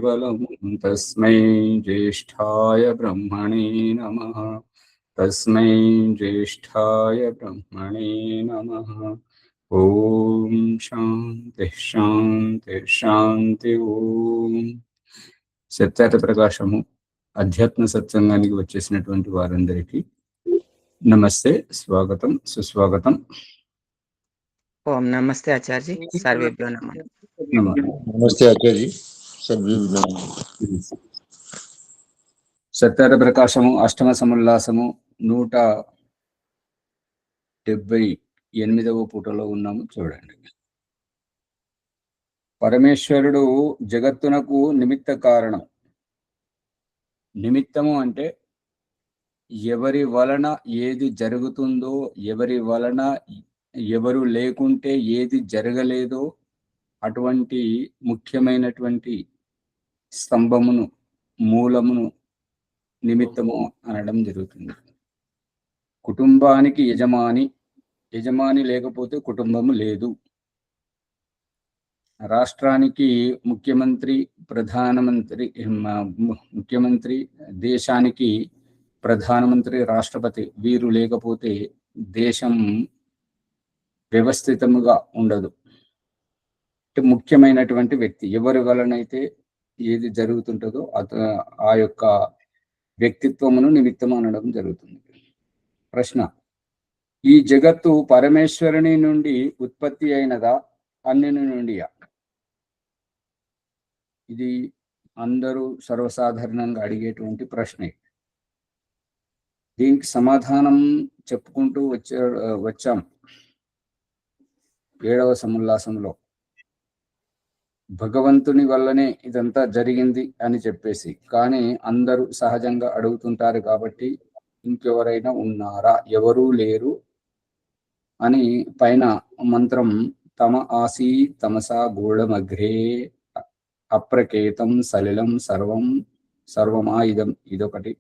केवलं तस्मै ज्येष्ठाय ब्रह्मणे नमः। तस्मै ज्येष्ठाय ब्रह्मणे नमः। ओम शांति शांति शांति। ओम సత్యాత ప్రకాశము అధ్యాత్మ సత్సంగానికి వచ్చేసినటువంటి వారందరికీ నమస్తే, స్వాగతం, సుస్వాగతం. ओम नमस्ते आचार्य जी, सर्वेभ्यो नमः। नमस्ते आचार्य जी, सर्वेभ्यो नमः। సత్యాత ప్రకాశము అష్టమ సముల్లాసము 178వ పూటలో ఉన్నాము. చూడండి, పరమేశ్వరుడు జగత్తునకు నిమిత్త కారణం. నిమిత్తము అంటే ఎవరి వలన ఏది జరుగుతుందో, ఎవరి వలన ఎవరు లేకుంటే ఏది జరగలేదో అటువంటి ముఖ్యమైనటువంటి స్తంభమును, మూలమును నిమిత్తము అనడం జరుగుతుంది. కుటుంబానికి యజమాని, యజమాని లేకపోతే కుటుంబము లేదు. రాష్ట్రానికి ముఖ్యమంత్రి, ప్రధానమంత్రి, ముఖ్యమంత్రి, దేశానికి ప్రధానమంత్రి, రాష్ట్రపతి, వీరు లేకపోతే దేశం వ్యవస్థితముగా ఉండదు. ముఖ్యమైనటువంటి వ్యక్తి ఎవరి వలనైతే ఏది జరుగుతుంటుందో ఆ యొక్క వ్యక్తిత్వమును నిమిత్తం అనడం జరుగుతుంది. ప్రశ్న: ఈ జగత్తు పరమేశ్వరుని నుండి ఉత్పత్తి అయినదా, అన్యుని నుండియా? ఇది అందరూ సర్వసాధారణంగా అడిగేటువంటి ప్రశ్నే. దీనికి సమాధానం చెప్పుకుంటూ వచ్చాం 7వ సముల్లాసంలో. భగవంతుని వల్లనే ఇదంతా జరిగింది అని చెప్పేసి, కానీ అందరూ సహజంగా అడుగుతుంటారు కాబట్టి ఇంకెవరైనా ఉన్నారా, ఎవరూ లేరు అని పైన మంత్రం తమ ఆసీ తమసా గూఢమగ్రే అప్రకేతం సలిలం సర్వమా ఇదం, ఇదొకటి.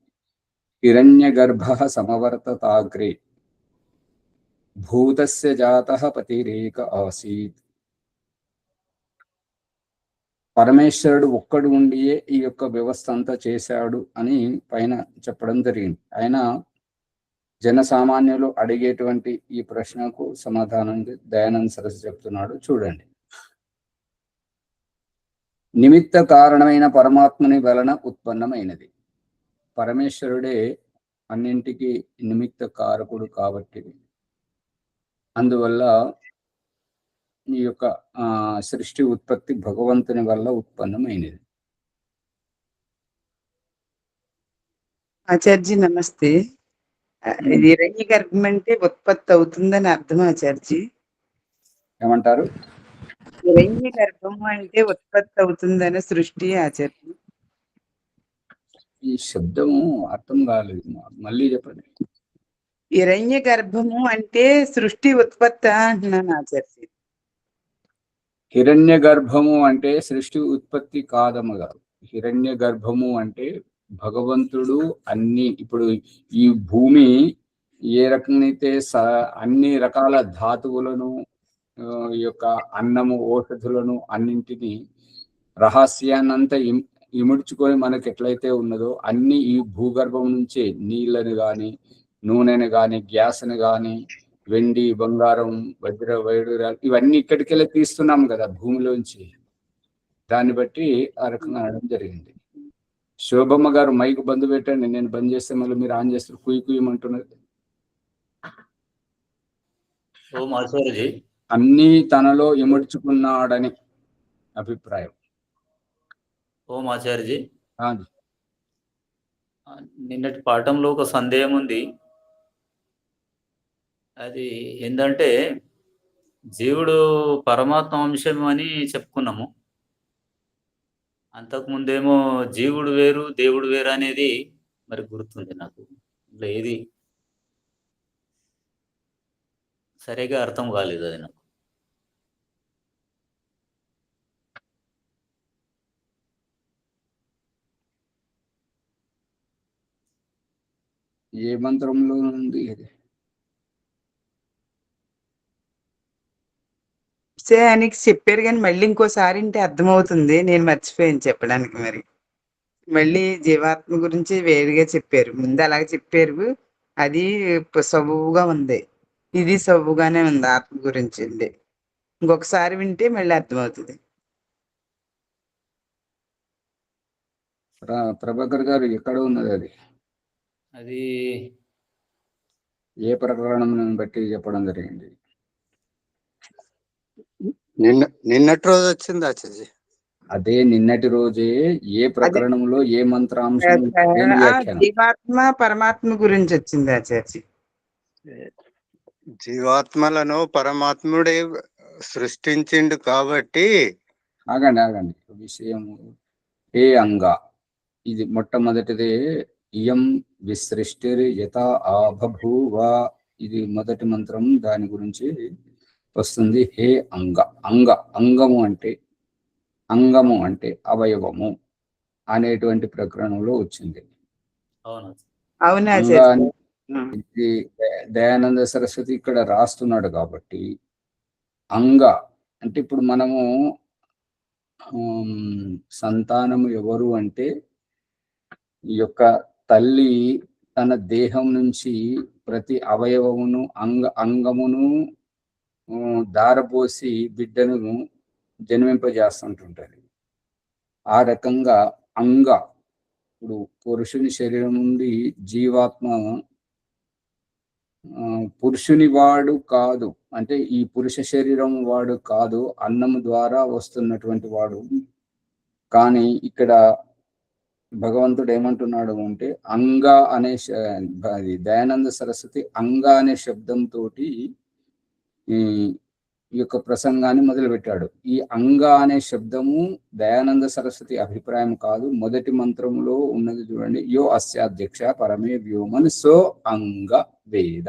హిరణ్యగర్భః సమవర్తతాగ్రే భూతస్య జాతః పతిరేక ఆసీత్. పరమేశ్వరుడు ఒక్కడు ఉండియే ఈ యొక్క వ్యవస్థ అంతా చేశాడు అని పైన చెప్పడం జరిగింది. ఆయన జనసామాన్యులు అడిగేటువంటి ఈ ప్రశ్నకు సమాధానం దయానంద సరస్వతి చెప్తున్నాడు. చూడండి, నిమిత్త కారణమైన పరమాత్మని వలన ఉత్పన్నమైనది. పరమేశ్వరుడే అన్నింటికి నిమిత్త కారకుడు కాబట్టి అందువల్ల ఈ యొక్క సృష్టి ఉత్పత్తి భగవంతుని వల్ల ఉత్పన్నమైనది. ఆచార్జీ నమస్తే. హిరణ్య గర్భం అంటే ఉత్పత్తి అవుతుందని అర్థం ఆచార్జీ? ఏమంటారు? హిరణ్య గర్భము అంటే ఉత్పత్తి అవుతుందని సృష్టి ఆచార్జీ? ఈ శబ్దము అర్థం కాలేదు, మళ్ళీ చెప్పండి. హిరణ్య గర్భము అంటే సృష్టి ఉత్పత్తి అంటున్నాను ఆచార్జీ. హిరణ్య గర్భము అంటే సృష్టి ఉత్పత్తి కాదమ్మగా. హిరణ్య గర్భము అంటే భగవంతుడు అన్ని, ఇప్పుడు ఈ భూమి ఏ రకమైతే అన్ని రకాల ధాతువులను, ఈ యొక్క అన్నము, ఔషధులను అన్నింటినీ రహస్యాన్నంతా ఇముడ్చుకొని మనకు ఎట్లయితే ఉన్నదో అన్ని ఈ భూగర్భం నుంచే నీళ్ళని కానీ, నూనెని కానీ, గ్యాస్ని కానీ, వెండి, బంగారం, వజ్ర వైడూర్యాలు ఇవన్నీ ఇక్కడికెళ్ళి తీస్తున్నాం కదా భూమిలోంచి. దాన్ని బట్టి ఆ రకంగా అనడం జరిగింది. శోభమ్మ గారు మైక్ బంద్ పెట్టండి, నేను బంద్ చేస్తే మళ్ళీ మీరు ఆన్ చేస్తారు. కుయ్యమంటున్నది. అన్నీ తనలో ఇముడ్చుకున్నాడని అభిప్రాయం. ఓం ఆచార్యజీ, ఆ నిన్నటి పాఠంలో ఒక సందేహం ఉంది. అది ఏంటంటే జీవుడు పరమాత్మ అంశం అని చెప్పుకున్నాము. అంతకుముందేమో జీవుడు వేరు, దేవుడు వేరు అనేది మరి గుర్తుంది నాకు. ఇట్లా ఏది సరిగా అర్థం కాలేదు అది నాకు. ఏ మంత్రంలో ఉంది? నిశ్చయానికి చెప్పారు కానీ మళ్ళీ ఇంకోసారి అంటే అర్థమవుతుంది. నేను మర్చిపోయాను చెప్పడానికి మరి. మళ్ళీ జీవాత్మ గురించి వేరుగా చెప్పారు. ముందు అలాగే చెప్పారు. అది సబువుగా ఉంది. ఇది సబువుగానే ఉంది ఆత్మ గురించి అండి. ఇంకొకసారి వింటే మళ్ళీ అర్థమవుతుంది. ప్రభాకర్ గారు ఎక్కడ ఉన్నది అది? అది ఏ ప్రకరణం బట్టి చెప్పడం జరిగింది? నిన్నటి రోజు వచ్చింది ఆచార్య. అదే నిన్నటి రోజే ఏ ప్రకరణంలో ఏ మంత్రాంశం దేని వ్యాఖ్యానం? జీవాత్మ పరమాత్మ గురించి వచ్చింది ఆచార్య. జీవాత్మలను పరమాత్ముడే సృష్టించిండు కాబట్టి. ఆగండి విషయము ఏ అంగ, ఇది మొట్టమొదటిదే. ఇయం విసృష్టిర్ యథా ఆబభూవ, ఇది మొదటి మంత్రం, దాని గురించి వస్తుంది. హే అంగ, అంగము అంటే అవయవము అనేటువంటి ప్రకరణంలో వచ్చింది. అవునా ఇది దయానంద సరస్వతి ఇక్కడ రాస్తున్నాడు కాబట్టి అంగ అంటే ఇప్పుడు మనము సంతానము ఎవరు అంటే ఈ యొక్క తల్లి తన దేహం నుంచి ప్రతి అవయవమును అంగమును దారపోసి బిడ్డను జన్మింపజేస్తుంటుంటది. ఆ రకంగా అంగ, ఇప్పుడు పురుషుని శరీరం నుండి జీవాత్మ పురుషుని వాడు కాదు, అంటే ఈ పురుష శరీరం వాడు కాదు, అన్నము ద్వారా వస్తున్నటువంటి వాడు. కానీ ఇక్కడ భగవంతుడు ఏమంటున్నాడు అంటే అంగ అనే, దయానంద సరస్వతి అంగ అనే శబ్దంతో ఈ యొక్క ప్రసంగాన్ని మొదలుపెట్టాడు. ఈ అంగ అనే శబ్దము దయానంద సరస్వతి అభిప్రాయం కాదు, మొదటి మంత్రంలో ఉన్నది చూడండి. యో అస్యాధ్యక్ష పరమే వ్యోమన్ సో అంగ వేద.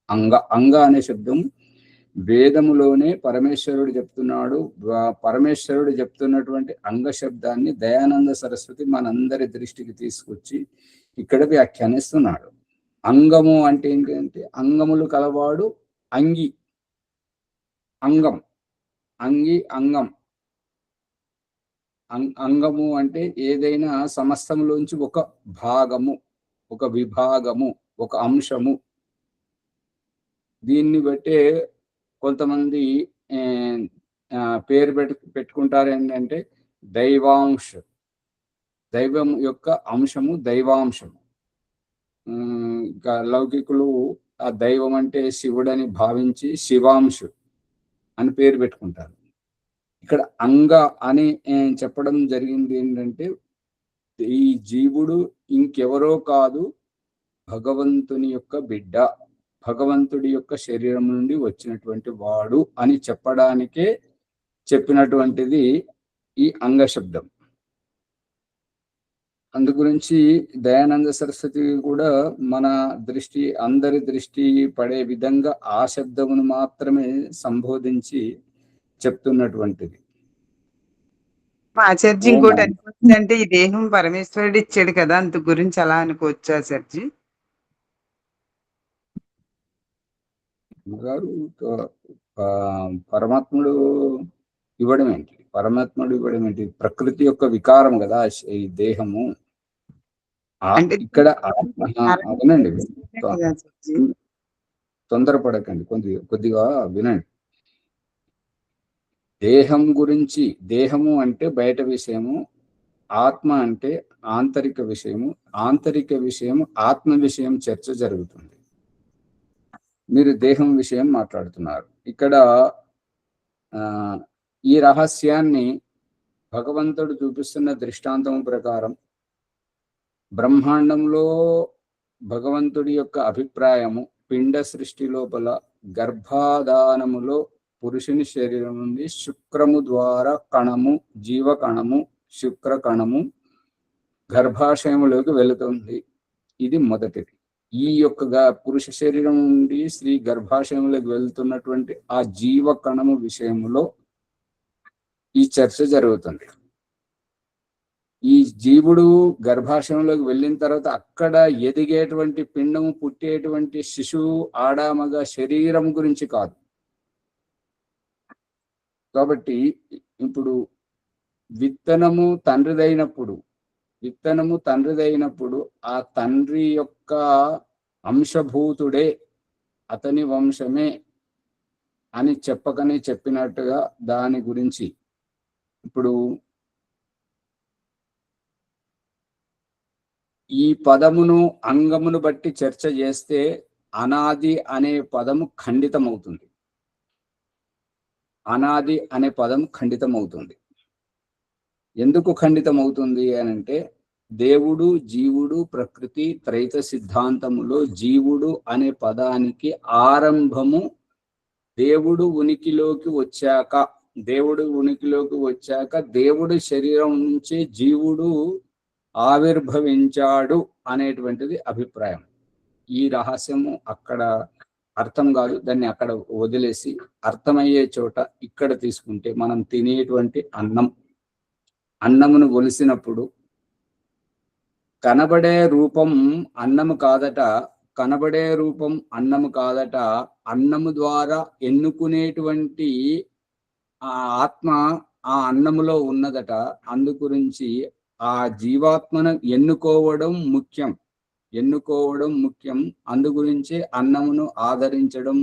అంగ అనే శబ్దం వేదములోనే పరమేశ్వరుడు చెప్తున్నాడు. పరమేశ్వరుడు చెప్తున్నటువంటి అంగ శబ్దాన్ని దయానంద సరస్వతి మనందరి దృష్టికి తీసుకొచ్చి ఇక్కడ వ్యాఖ్యానిస్తున్నాడు. అంగము అంటే ఏంటంటే అంగములు కలవాడు, అంగి, అంగం, అంగం. అంగము అంటే ఏదైనా సమస్తములోంచి ఒక భాగము, ఒక విభాగము, ఒక అంశము. దీన్ని బట్టే కొంతమంది పేరు పెట్టుకుంటారు ఏంటంటే దైవాంశ, దైవం యొక్క అంశము దైవాంశము. ఇంకా లౌకికులు ఆ దైవం అంటే శివుడని భావించి శివాంశ అని పేరు పెట్టుకుంటారు. ఇక్కడ అంగ అని చెప్పడం జరిగింది ఏంటంటే ఈ జీవుడు ఇంకెవరో కాదు, భగవంతుని యొక్క బిడ్డ, భగవంతుడి యొక్క శరీరం నుండి వచ్చినటువంటి వాడు అని చెప్పడానికే చెప్పినటువంటిది ఈ అంగ శబ్దం. అందు గురించి దయానంద సరస్వతి కూడా మన దృష్టి, అందరి దృష్టి పడే విధంగా ఆ శబ్దమును మాత్రమే సంబోధించి చెప్తున్నటువంటిది. ఆచార్జీ ఇంకోటి అనుకోవచ్చు అంటే ఈ దేహం పరమేశ్వరుడు ఇచ్చాడు కదా, అంత గురించి అలా అనుకోవచ్చు ఆచార్జీ గారు. పరమాత్ముడు ఇవ్వడం ఏంటి? ప్రకృతి యొక్క వికారం కదా ఈ దేహము. ఇక్కడ అవునండి, తొందరపడకండి, కొద్దిగా వినండి. దేహం గురించి, దేహము అంటే బయట విషయము, ఆత్మ అంటే ఆంతరిక విషయము, ఆంతరిక విషయము ఆత్మ విషయం చర్చ జరుగుతుంది. మీరు దేహం విషయం మాట్లాడుతున్నారు. ఇక్కడ ఈ రహస్యాన్ని భగవంతుడు చూపిస్తున్న దృష్టాంతం ప్రకారం బ్రహ్మాండంలో భగవంతుడి యొక్క అభిప్రాయము పిండ సృష్టి లోపల గర్భాధానములో పురుషుని శరీరం నుండి శుక్రము ద్వారా కణము, జీవ కణము, శుక్ర కణము గర్భాశయములోకి వెళుతుంది. ఇది మొదటిది. ఈ యొక్క పురుష శరీరం నుండి స్త్రీ గర్భాశయంలోకి వెళ్తున్నటువంటి ఆ జీవ కణము విషయంలో ఈ చర్చ జరుగుతుంది. ఈ జీవుడు గర్భాశయంలోకి వెళ్ళిన తర్వాత అక్కడ ఎదిగేటువంటి పిండము, పుట్టేటువంటి శిశువు, ఆడామగ శరీరం గురించి కాదు. కాబట్టి ఇప్పుడు విత్తనము తండ్రిదైనప్పుడు ఆ తండ్రి యొక్క అంశభూతుడే అతని వంశమే అని చెప్పినట్టుగా దాని గురించి ఇప్పుడు ఈ పదమును అంగమును బట్టి చర్చ చేస్తే అనాది అనే పదము ఖండితమవుతుంది. అనాది అనే పదం ఖండితమవుతుంది. ఎందుకు ఖండితమవుతుంది అని అంటే, దేవుడు, జీవుడు, ప్రకృతి త్రైత సిద్ధాంతములో జీవుడు అనే పదానికి ఆరంభము దేవుడు ఉనికిలోకి వచ్చాక దేవుడి శరీరం నుంచి జీవుడు ఆవిర్భవించాడు అనేటువంటిది అభిప్రాయం. ఈ రహస్యము అక్కడ అర్థం కాదు, దాన్ని అక్కడ వదిలేసి అర్థమయ్యే చోట ఇక్కడ తీసుకుంటే, మనం తినేటువంటి అన్నమును ఒలిసినప్పుడు కనబడే రూపం అన్నము కాదట, అన్నము ద్వారా ఎన్నుకునేటువంటి ఆ ఆత్మ ఆ అన్నములో ఉన్నదట. అందు గురించి ఆ జీవాత్మను ఎన్నుకోవడం ముఖ్యం. అందు గురించి అన్నమును ఆదరించడం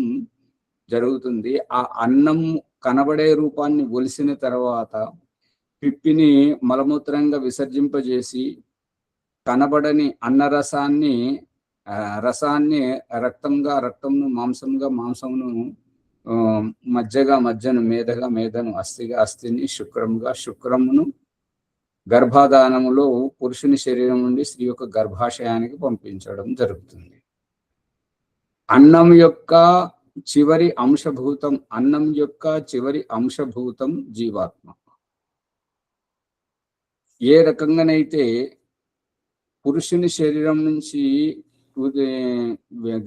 జరుగుతుంది. ఆ అన్నం కనబడే రూపాన్ని ఒలిసిన తర్వాత పిప్పిని మలమూత్రంగా విసర్జింపజేసి కనబడని అన్నరసాన్ని రక్తంను మాంసమును మజ్జను మేధను అస్థిని శుక్రమును గర్భాధానములో పురుషుని శరీరం నుండి స్త్రీ యొక్క గర్భాశయానికి పంపించడం జరుగుతుంది. అన్నం యొక్క చివరి అంశభూతం జీవాత్మ. ఏ రకంగానైతే పురుషుని శరీరం నుంచి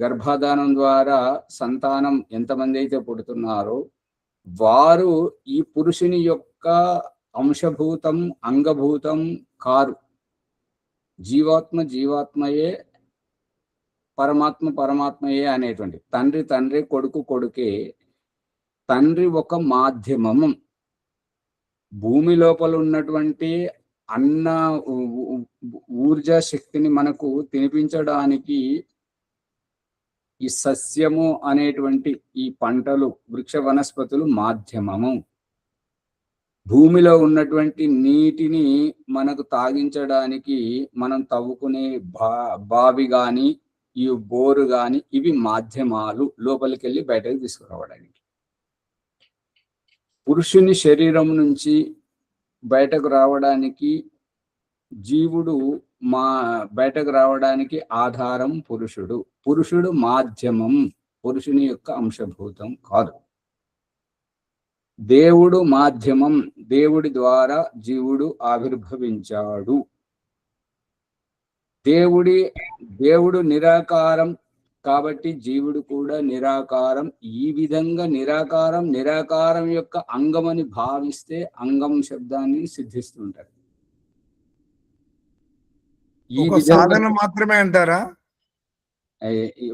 గర్భాధానం ద్వారా సంతానం ఎంతమంది అయితే పుడుతున్నారో వారు ఈ పురుషుని యొక్క అంశభూతం, అంగభూతం కారు. జీవాత్మయే, పరమాత్మయే అనేటువంటి తండ్రి కొడుకే. తండ్రి ఒక మాధ్యమము. భూమి లోపల ఉన్నటువంటి అన్న ఊర్జా శక్తిని మనకు తినిపించడానికి ఈ సస్యము అనేటువంటి ఈ పంటలు, వృక్ష వనస్పతులు మాధ్యమము. భూమిలో ఉన్నటువంటి నీటిని మనకు తాగించడానికి మనం తవ్వుకునే బావి గాని, ఈ బోరు గాని, ఇవి మాధ్యమాలు లోపలికి వెళ్ళి బయటకు తీసుకురావడానికి. పురుషుని శరీరం నుంచి బయటకు రావడానికి జీవుడు బయటకు రావడానికి ఆధారం పురుషుడు మాధ్యమం, పురుషుని యొక్క అంశభూతం కాదు. దేవుడు మాధ్యమం, దేవుడి ద్వారా జీవుడు ఆవిర్భవించాడు. దేవుడు నిరాకారం కాబట్టి జీవుడు కూడా నిరాకారం. ఈ విధంగా నిరాకారం యొక్క అంగమని భావిస్తే అంగం శబ్దాన్ని సిద్ధిస్తుంటారు. సాధన మాత్రమే అంటారా?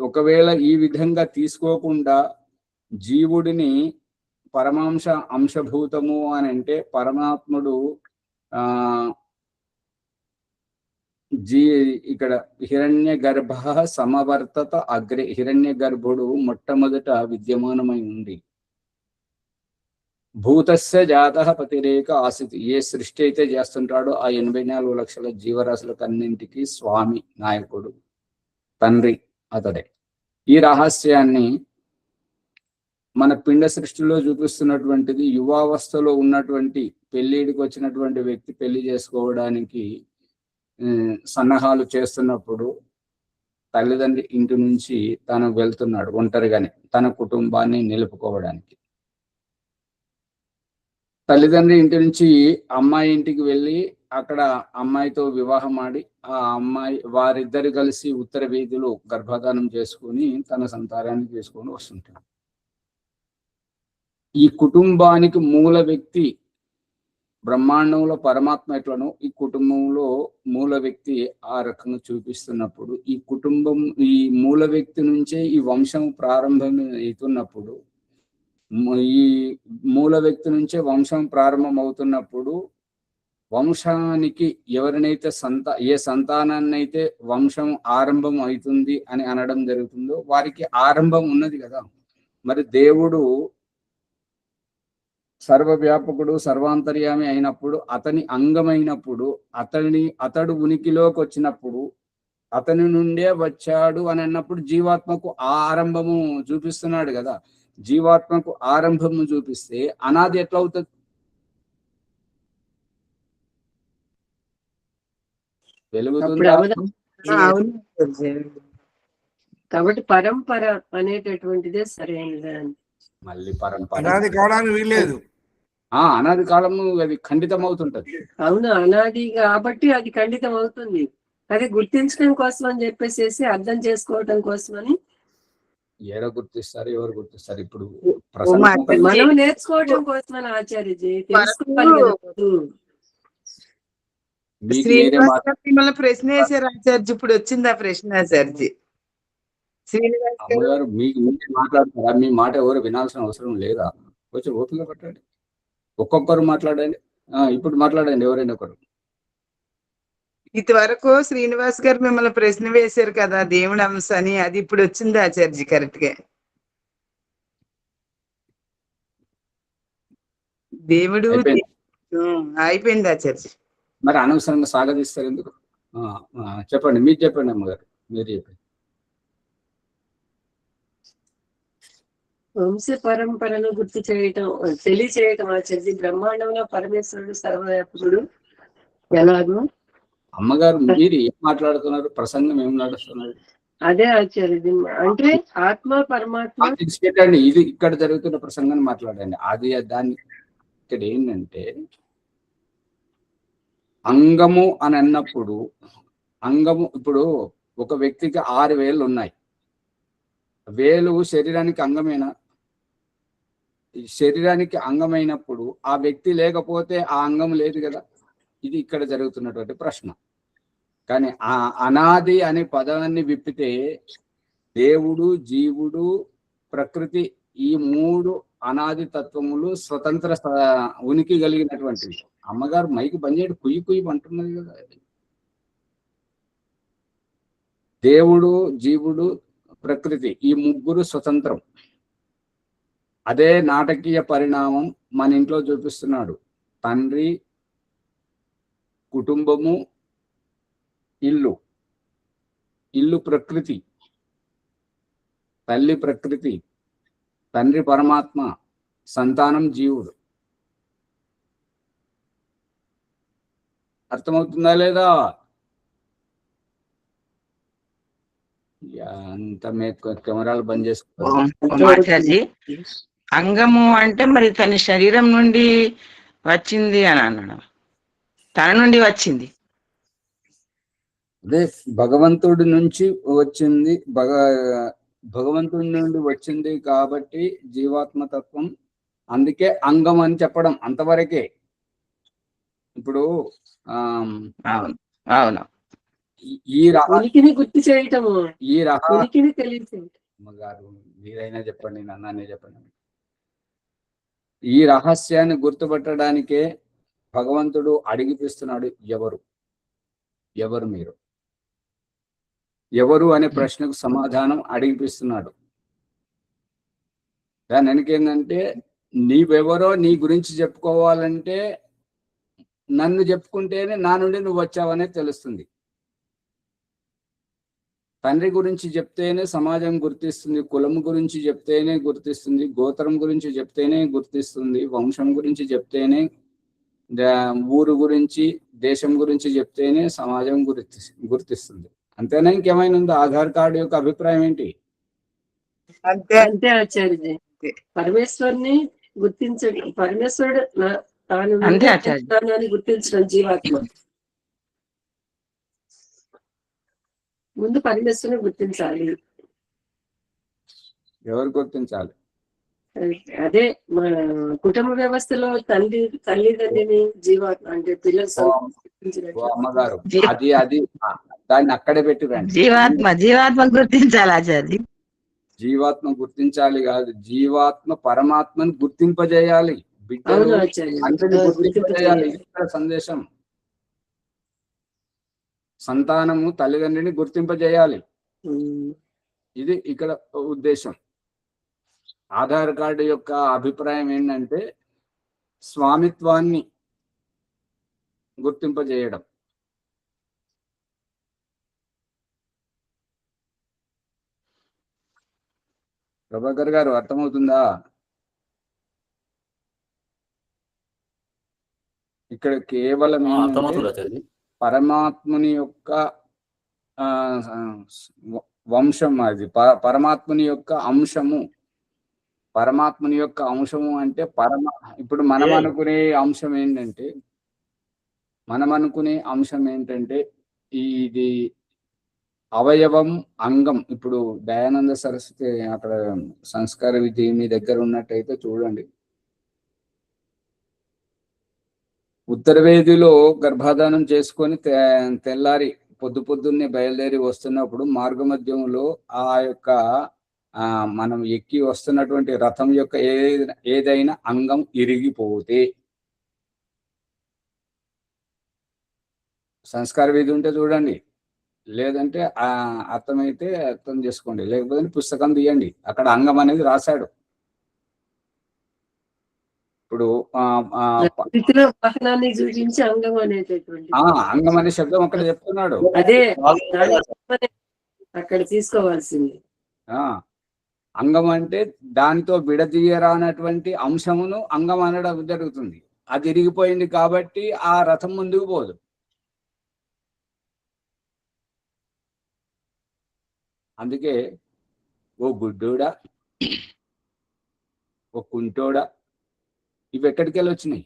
ఒకవేళ ఈ విధంగా తీసుకోకుండా జీవుడిని పరమాంశ అంశభూతము అని అంటే, పరమాత్ముడు ఇక్కడ హిరణ్య గర్భ సమవర్తత అగ్రే. హిరణ్య గర్భుడు మొట్టమొదట విద్యమానమై ఉంది. భూతస్య జాతః పతిరేక ఆసిత్. ఏ సృష్టి అయితే చేస్తుంటాడో ఆ 84 లక్షల జీవరాశులకన్నింటికి స్వామి, నాయకుడు, తండ్రి అతడే. ఈ రహస్యాన్ని మన పిండ సృష్టిలో చూపిస్తున్నటువంటిది యువావస్థలో ఉన్నటువంటి పెళ్లిడికి వచ్చినటువంటి వ్యక్తి పెళ్లి చేసుకోవడానికి సన్నాహాలు చేస్తున్నప్పుడు తల్లిదండ్రి ఇంటి నుంచి తను వెళ్తున్నాడు ఒంటరిగానే తన కుటుంబాన్ని నిలుపుకోవడానికి. తల్లిదండ్రి ఇంటి నుంచి అమ్మాయి ఇంటికి వెళ్ళి అక్కడ అమ్మాయితో వివాహం ఆడి ఆ అమ్మాయి వారిద్దరు కలిసి ఉత్తర వీధిలో గర్భధానం చేసుకుని తన సంతానాన్ని చేసుకొని వస్తుంటాడు. ఈ కుటుంబానికి మూల వ్యక్తి బ్రహ్మాండంలో పరమాత్మ ఎట్లను ఈ కుటుంబంలో మూల వ్యక్తి ఆ రకంగా చూపిస్తున్నప్పుడు ఈ మూల వ్యక్తి నుంచే ఈ వంశం ప్రారంభం అవుతున్నప్పుడు ఈ మూల వ్యక్తి నుంచే వంశం ప్రారంభం అవుతున్నప్పుడు వంశానికి ఎవరినైతే ఏ సంతానాన్ని అయితే వంశం ఆరంభం అవుతుంది అని అనడం జరుగుతుందో వారికి ఆరంభం ఉన్నది కదా. మరి దేవుడు సర్వవ్యాపకుడు సర్వాంతర్యామి అయినప్పుడు, అతని అంగమైనప్పుడు, అతడు ఉనికిలోకి వచ్చినప్పుడు, అతని నుండే వచ్చాడు అని అన్నప్పుడు జీవాత్మకు ఆరంభము చూపిస్తున్నాడు కదా. జీవాత్మకు ఆరంభము చూపిస్తే అనాది ఎట్లా అవుతుంది? వెలుగుతుందా? అవును. కాబట్టి పరంపర అనేటటువంటిదే సరైనది. మళ్ళీ పరంపర అనాది కావడానికి వీల్లేదు. అనాది కాలము అది ఖండితం అవుతుంటది. అవును, అనాది కాబట్టి అది ఖండితం అవుతుంది. అదే గుర్తించడం కోసం అని చెప్పేసి అర్థం చేసుకోవటం కోసమని ఎవరు గుర్తిస్తారు? ఇప్పుడు మనం నేర్చుకోవటం కోసమని ఆచార్యజీ తెలుసుకోవాలి కదా. శ్రీనివాస్ గారు మిమ్మల్ని ప్రశ్న వేసారు ఆచార్య. ఇప్పుడు వచ్చింది ఆ ప్రశ్న ఆచార్య. శ్రీనివాస్ గారు అమ్మగారు మీకు మాట్లాడతారా? మీ మాట ఎవరు వినాల్సిన అవసరం లేదా? కొంచెం ఓపిక పట్టండి, ఒక్కొక్కరు మాట్లాడండి. ఇప్పుడు మాట్లాడండి ఎవరైనా ఒకరు. ఇంతవరకు శ్రీనివాస్ గారు మిమ్మల్ని ప్రశ్న వేశారు కదా దేవుడి అంశ అని, అది ఇప్పుడు వచ్చింది ఆచార్య కరెక్ట్ గా. దేవుడు అయిపోయింది ఆచార్య. మరి అనవసరంగా సాగదీస్తారు ఎందుకు? చెప్పండి, మీరు చెప్పండి అమ్మగారు, మీరు చెప్పండి. వంశ పరంపరను గుర్తు చేయటం, తెలియచేయటం ఆచార్య. బ్రహ్మాండంలో పరమేశ్వరుడు సర్వవ్యాపకుడు ఎలాగో. అమ్మగారు మీరు ఏం మాట్లాడుతున్నారు? ప్రసంగం ఏం నడుస్తున్నారు? అదే ఆచార్య, అంటే ఆత్మ పరమాత్మ పెట్టండి. ఇది ఇక్కడ జరుగుతున్న ప్రసంగాన్ని మాట్లాడండి. అది దాన్ని ఇక్కడ ఏంటంటే అంగము అని అన్నప్పుడు, అంగము ఇప్పుడు ఒక వ్యక్తికి 6 వేళ్ళు ఉన్నాయి. వేలు శరీరానికి అంగమేనా? శరీరానికి అంగమైనప్పుడు ఆ వ్యక్తి లేకపోతే ఆ అంగం లేదు కదా. ఇది ఇక్కడ జరుగుతున్నటువంటి ప్రశ్న. కానీ ఆ అనాది అనే పదాన్ని విప్పితే దేవుడు, జీవుడు, ప్రకృతి, ఈ 3 అనాది తత్వములు స్వతంత్ర ఉనికి కలిగినటువంటివి. అమ్మగారు మైకి బంద్ చేయడం కుయ్యి అంటున్నది కదా. దేవుడు, జీవుడు, ప్రకృతి, ఈ 3 స్వతంత్రం. అదే నాటకీయ పరిణామం మన ఇంట్లో చూపిస్తున్నాడు. తండ్రి, కుటుంబము, ఇల్లు ప్రకృతి, తల్లి ప్రకృతి, తండ్రి పరమాత్మ, సంతానం జీవుడు. అర్థమవుతుందా లేదా? అంత కెమెరాలు బంద్ మాట్లాడి అంగము అంటే మరి తన శరీరం నుండి వచ్చింది అని అన్నాడు. తన నుండి వచ్చింది, అదే భగవంతుడి నుంచి వచ్చింది. భగవంతుడి నుండి వచ్చింది కాబట్టి జీవాత్మతత్వం, అందుకే అంగం అని చెప్పడం అంతవరకే. ఇప్పుడు అవును, ఈ ఉనికిని గుర్తు చేయటము, ఈ ఉనికిని తెలియచేయటం. అమ్మగారు మీరైనా చెప్పండి, నన్నే చెప్పండి. ఈ రహస్యాన్ని గుర్తుపట్టడానికే భగవంతుడు అడిగిపిస్తున్నాడు. ఎవరు మీరు? ఎవరు అనే ప్రశ్నకు సమాధానం అడిగిపిస్తున్నాడు. దాని వెనకేందంటే నీవెవరో నీ గురించి చెప్పుకోవాలంటే నన్ను చెప్పుకుంటేనే నా నుండి నువ్వు వచ్చావనే తెలుస్తుంది. తండ్రి గురించి చెప్తేనే సమాజం గుర్తిస్తుంది, కులం గురించి చెప్తేనే గుర్తిస్తుంది, గోత్రం గురించి చెప్తేనే గుర్తిస్తుంది, వంశం గురించి చెప్తేనే, ఊరు గురించి, దేశం గురించి చెప్తేనే సమాజం గుర్తిస్తుంది. అంతేనా? ఇంకేమైనా ఉందా? ఆధార్ కార్డు యొక్క అభిప్రాయం ఏంటి? అంతే ఆచార్య. పరమేశ్వరుని గుర్తించడం, పరమేశ్వరుడు తాను గుర్తించడం జీవాత్మ. ముందు పరమేశ్వరుని గుర్తించాలి. ఎవరు గుర్తించాలి? అదే మన కుటుంబ వ్యవస్థలో తల్లిదండ్రిని జీవాత్మ అంటే పిల్లలు. అమ్మగారు అది దాన్ని అక్కడే పెట్టి రండి. జీవాత్మ గుర్తించాలి ఆచార్య. జీవాత్మ గుర్తించాలి కాదు, జీవాత్మ పరమాత్మను గుర్తింపజేయాలి. బిడ్డలు అవును ఆచార్య, తండ్రిని గుర్తింపజేయాలి. గుర్తింపజేయాలి. ఇది ఇక్కడ సందేశం. సంతానము తల్లిదండ్రిని గుర్తింపజేయాలి. ఇది ఇక్కడ ఉద్దేశం. ఆధార్ కార్డు యొక్క అభిప్రాయం ఏంటంటే స్వామిత్వాన్ని గుర్తింపజేయడం. ప్రభాకర్ గారు అర్థమవుతుందా? ఇక్కడ కేవలం ఏంటంటే అర్థమవుతుంది ఆచార్య. పరమాత్ముని యొక్క వంశం, అది పరమాత్ముని యొక్క అంశము. పరమాత్ముని యొక్క అంశము అంటే ఇప్పుడు మనం అనుకునే అంశం ఏంటంటే ఇది అవయవం, అంగం. ఇప్పుడు దయానంద సరస్వతి అక్కడ సంస్కార విధి మీ దగ్గర ఉన్నట్టయితే చూడండి. ఉత్తరవేదిలో గర్భాధానం చేసుకొని తెల్లారి పొద్దున్నే బయలుదేరి వస్తున్నప్పుడు మార్గమధ్యంలో ఆ యొక్క మనం ఎక్కి వస్తున్నటువంటి రథం యొక్క ఏదైనా అంగం ఇరిగిపోతే, సంస్కార విధి ఉంటే చూడండి, లేదంటే అర్థమైతే అర్థం చేసుకోండి, లేకపోతే పుస్తకం తీయండి, అక్కడ అంగం అనేది రాశాడు. ఇప్పుడు వాహనాన్ని సూచించి అంగం అనేటటువంటి అంగం అనే శబ్దం అక్కడ చెప్తున్నాడు. అదే అక్కడ తీసుకోవాల్సింది. అంగం అంటే దానితో విడదీయరానటువంటి అంశమును అంగం అనడం జరుగుతుంది. అది ఇరిగిపోయింది కాబట్టి ఆ రథం ముందుకు పోదు. అందుకే ఓ గుడ్డోడా, ఓ కుంటోడా, ఇవి ఎక్కడికి వెళ్ళి వచ్చినాయి?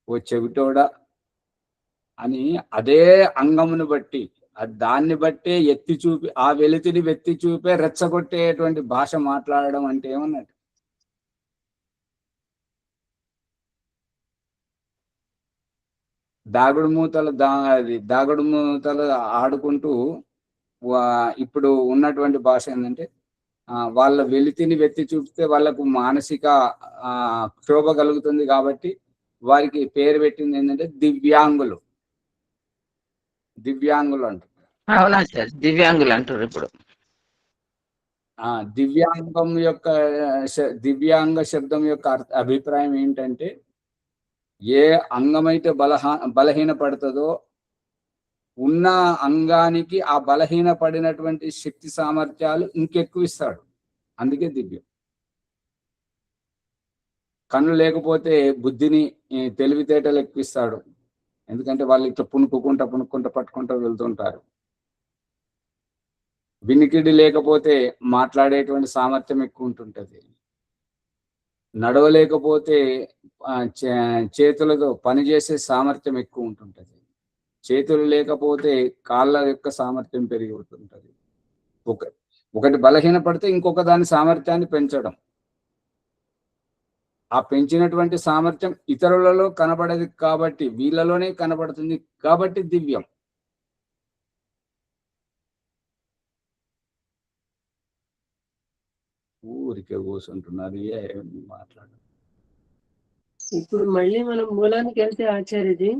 ఓ చెవిటోడా అని అదే అంగమును బట్టి దాన్ని బట్టే ఎత్తి చూపి ఆ వెలితిని వెత్తి చూపే రెచ్చగొట్టేటువంటి భాష మాట్లాడడం అంటే ఏమన్నట్టు? దాగుడు మూతలు ఆడుకుంటూ ఇప్పుడు ఉన్నటువంటి భాష ఏంటంటే వాళ్ళ వెలితిని వెత్తి చూపితే వాళ్ళకు మానసిక క్షోభ కలుగుతుంది కాబట్టి వారికి పేరు పెట్టింది ఏంటంటే దివ్యాంగులు. దివ్యాంగులు అంటారు. అవునా సార్, దివ్యాంగులు అంటారు ఇప్పుడు. దివ్యాంగ శబ్దం యొక్క అభిప్రాయం ఏంటంటే ఏ అంగమైతే బలహీన పడుతుందో ఉన్న అంగానికి ఆ బలహీన పడినటువంటి శక్తి సామర్థ్యాలు ఇంకెక్కువ ఇస్తాడు. అందుకే దివ్యం. కన్ను లేకపోతే బుద్ధిని, తెలివితేటలు ఎక్కువిస్తాడు. ఎందుకంటే వాళ్ళు ఇట్లా పుణుక్కుంటా పట్టుకుంటూ వెళ్తుంటారు. వినికిడి లేకపోతే మాట్లాడేటువంటి సామర్థ్యం ఎక్కువ ఉంటుంటది. నడవలేకపోతే చేతులతో పనిచేసే సామర్థ్యం ఎక్కువ ఉంటుంటది. చేతులు లేకపోతే కాళ్ళ యొక్క సామర్థ్యం పెరిగి ఉంటుంటది. ఒకటి బలహీన పడితే ఇంకొక దాని సామర్థ్యాన్ని పెంచడం. ఆ పెంచినటువంటి సామర్థ్యం ఇతరులలో కనబడదు కాబట్టి వీళ్ళలోనే కనబడుతుంది కాబట్టి దివ్యం. ఊరికే కూర్చుంటున్నారు, మాట్లాడు. ఇప్పుడు మళ్ళీ మనం మూలానికి వెళ్తే ఆచార్యది,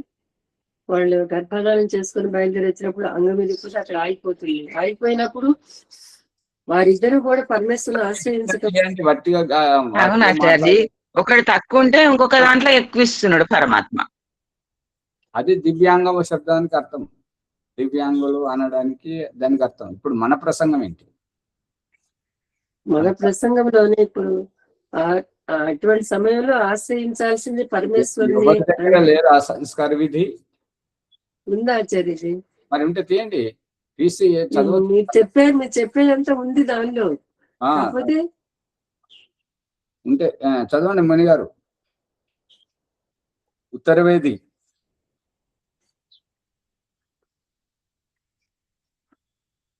వాళ్ళు గర్భధానం చేసుకుని బయలుదేరి వచ్చినప్పుడు అంగం ఇరిగిపోతే అక్కడ ఆగిపోతుంది. ఆగిపోయినప్పుడు వారిద్దరూ కూడా పరమేశ్వరుని ఆశ్రయించడం. ఒకటి తక్కువ ఉంటే ఇంకొక దాంట్లో ఎక్కువ ఇస్తున్నాడు పరమాత్మ. అది దివ్యాంగ శబ్దానికి అర్థం. దివ్యాంగులు అనడానికి దానికి అర్థం. ఇప్పుడు మన ప్రసంగం ఏంటి? మన ప్రసంగంలోనే ఇప్పుడు అటువంటి సమయంలో ఆశ్రయించాల్సింది పరమేశ్వరుని. లేదా సంస్కార విధి ఉందా ఆచార్యజీ? మరి ఉంటే తీయండి, తీసి చదువు. మీరు చెప్పేదంతా ఉంది దానిలో. కాకపోతే ఉంటే చదవండి మణి గారు. ఉత్తరవేది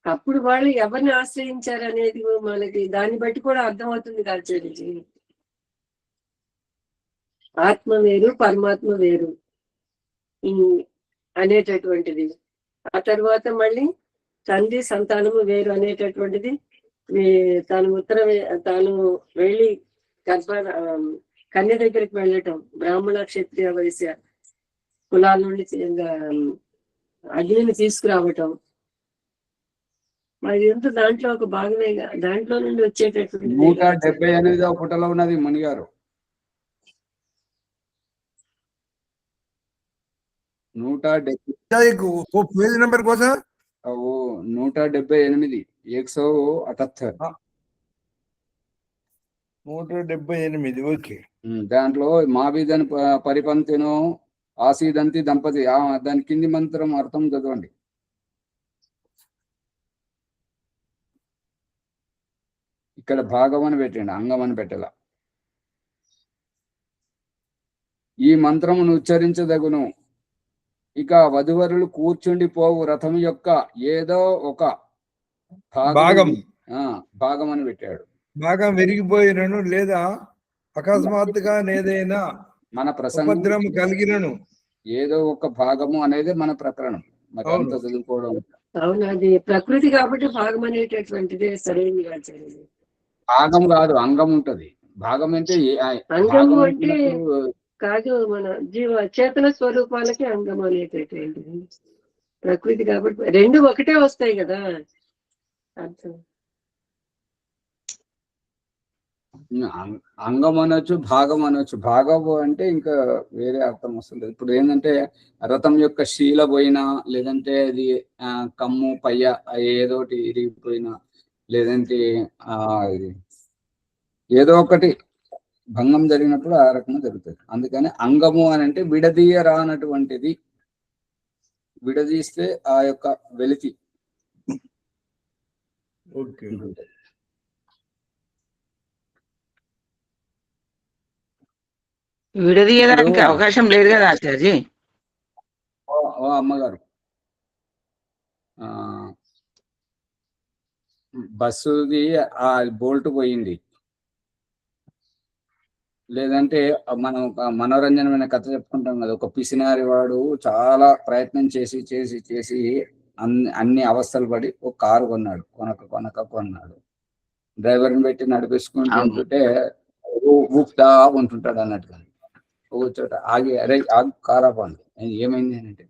అప్పుడు వాళ్ళు ఎవరిని ఆశ్రయించారు అనేది మనకి దాన్ని బట్టి కూడా అర్థమవుతుంది ఆచార్యజీ. ఆత్మ వేరు, పరమాత్మ వేరు అనేటటువంటిది. ఆ తర్వాత మళ్ళీ తండ్రి సంతానము వేరు అనేటటువంటిది తాను వెళ్ళి కన్య దగ్గరికి వెళ్ళటం, బ్రాహ్మణ క్షత్రియ వైశ్య కులాల నుండి అగ్నిని తీసుకురావటం, మరి ఎంత దాంట్లో ఒక భాగమే, దాంట్లో నుండి వచ్చేటటువంటి 178వ పుటలో ఉన్నది మునిగారు. 170 పేజ్ నెంబర్ కోసం 178 178. 178. ఓకే. దాంట్లో మావిదని పరిపంతిను ఆసీదంతి దంపతి, దాని కింది మంత్రం అర్థం చదవండి. ఇక్కడ భాగం అని పెట్టండి, అంగం అని పెట్టాల. ఈ మంత్రమును ఉచ్చరించదగును. ఇక వధువరులు కూర్చుండి పోవు రథం యొక్క ఏదో ఒక భాగం భాగం అని పెట్టాడు. భాగం విరిగిపోయినను లేదా అకస్మాత్తుగా ఏదైనా మన ప్రసంగం కలిగినను ఏదో ఒక భాగము అనేది మన ప్రకరణం. మరి అంత చదువుకోవడం అవును, అది ప్రకృతి కాబట్టి భాగం అనేటటువంటిదే సరైనది. భాగం కాదు, అంగం ఉంటది. భాగం అంటే అంగము అంటే కాదు, మన చేతన స్వరూపాలకి అంగం అనేటటువంటిది ప్రకృతి కాబట్టి రెండు ఒకటే వస్తాయి కదా అర్థం. అంగం అనొచ్చు, భాగం అనొచ్చు. భాగం అంటే ఇంకా వేరే అర్థం వస్తుంది. ఇప్పుడు ఏంటంటే రథం యొక్క శీల పోయినా, లేదంటే అది కమ్ము పయ్య ఏదోటి ఇరిగిపోయినా, లేదంటే ఏదో ఒకటి భంగం జరిగినప్పుడు ఆ రకంగా జరుగుతుంది. అందుకని అంగము అని అంటే విడదీయరానటువంటిది. విడదీస్తే ఆ యొక్క వెలితి. విడదీయడానికి అవకాశం లేదు కదా ఆచార్య. ఓ అమ్మగారు, బస్సుది ఆ బోల్ట్ పోయింది, లేదంటే మనం మనోరంజనమైన కథ చెప్పుకుంటాం కదా, ఒక పిసినారి వాడు చాలా ప్రయత్నం చేసి చేసి చేసి అన్ని అవస్థలు పడి ఒక కారు కొన్నాడు. కొన్నాడు. డ్రైవర్ని పెట్టి నడిపిస్తుంటే ఊపుతా ఉంటుంటాడు అన్నట్టుగా. ఒక చోట ఆగి, అరే ఆగు కారా పండు, ఏమైంది అని అంటే,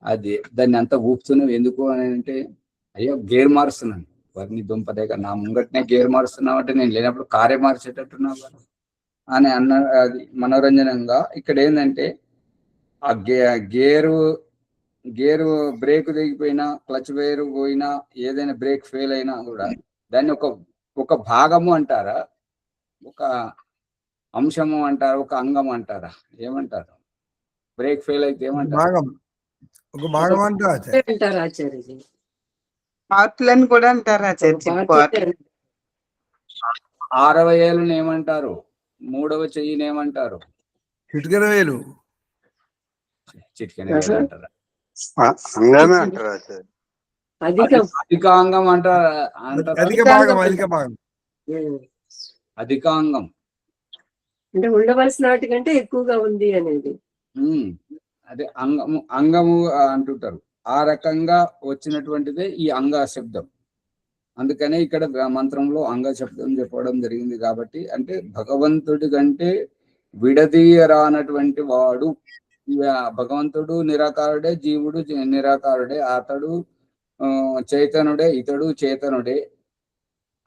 అది దాన్ని అంతా ఊపుతున్నావు ఎందుకు అని అంటే, అయ్యో గేర్ మారుస్తున్నాను. వారిని దుంపదేగా నా ముంగట్నే గేర్ మారుస్తున్నావు అంటే నేను లేనప్పుడు కారే మార్చేటట్టున్నావు అని అన్న. అది మనోరంజనంగా. ఇక్కడ ఏంటంటే ఆ గేరు బ్రేక్ దిగిపోయినా, క్లచ్ వేరు పోయినా, ఏదైనా బ్రేక్ ఫెయిల్ అయినా కూడా దాన్ని ఒక భాగము అంటారా, ఒక అంశము అంటారా, ఒక అంగం అంటారా, ఏమంటారు? బ్రేక్ ఫెయిల్ అయితే ఏమంటారు? ఒక భాగం అంటారు ఆచార్య. పార్ట్లని కూడా అంటారు ఆచార్య. 6వ ఏళ్ళని ఏమంటారు? 3వ చెయ్యిని ఏమంటారు? చిటికెన వేలు. చిటికెన వేలు అంటారా? అంగమే అంటారు. అధికాంగం అంటారా? అధిక భాగం. అధికాంగం అంటే ఉండవలసిన వాటికంటే ఎక్కువగా ఉంది అనేది. అదే అంగము అంటుంటారు. ఆ రకంగా వచ్చినటువంటిదే ఈ అంగ శబ్దం. అందుకనే ఇక్కడ మంత్రంలో అంగ శబ్దం చెప్పడం జరిగింది. కాబట్టి అంటే భగవంతుడి కంటే విడదీయరానటువంటి వాడు. భగవంతుడు నిరాకారుడే, జీవుడు నిరాకారుడే, అతడు చైతనుడే, ఇతడు చేతనుడే.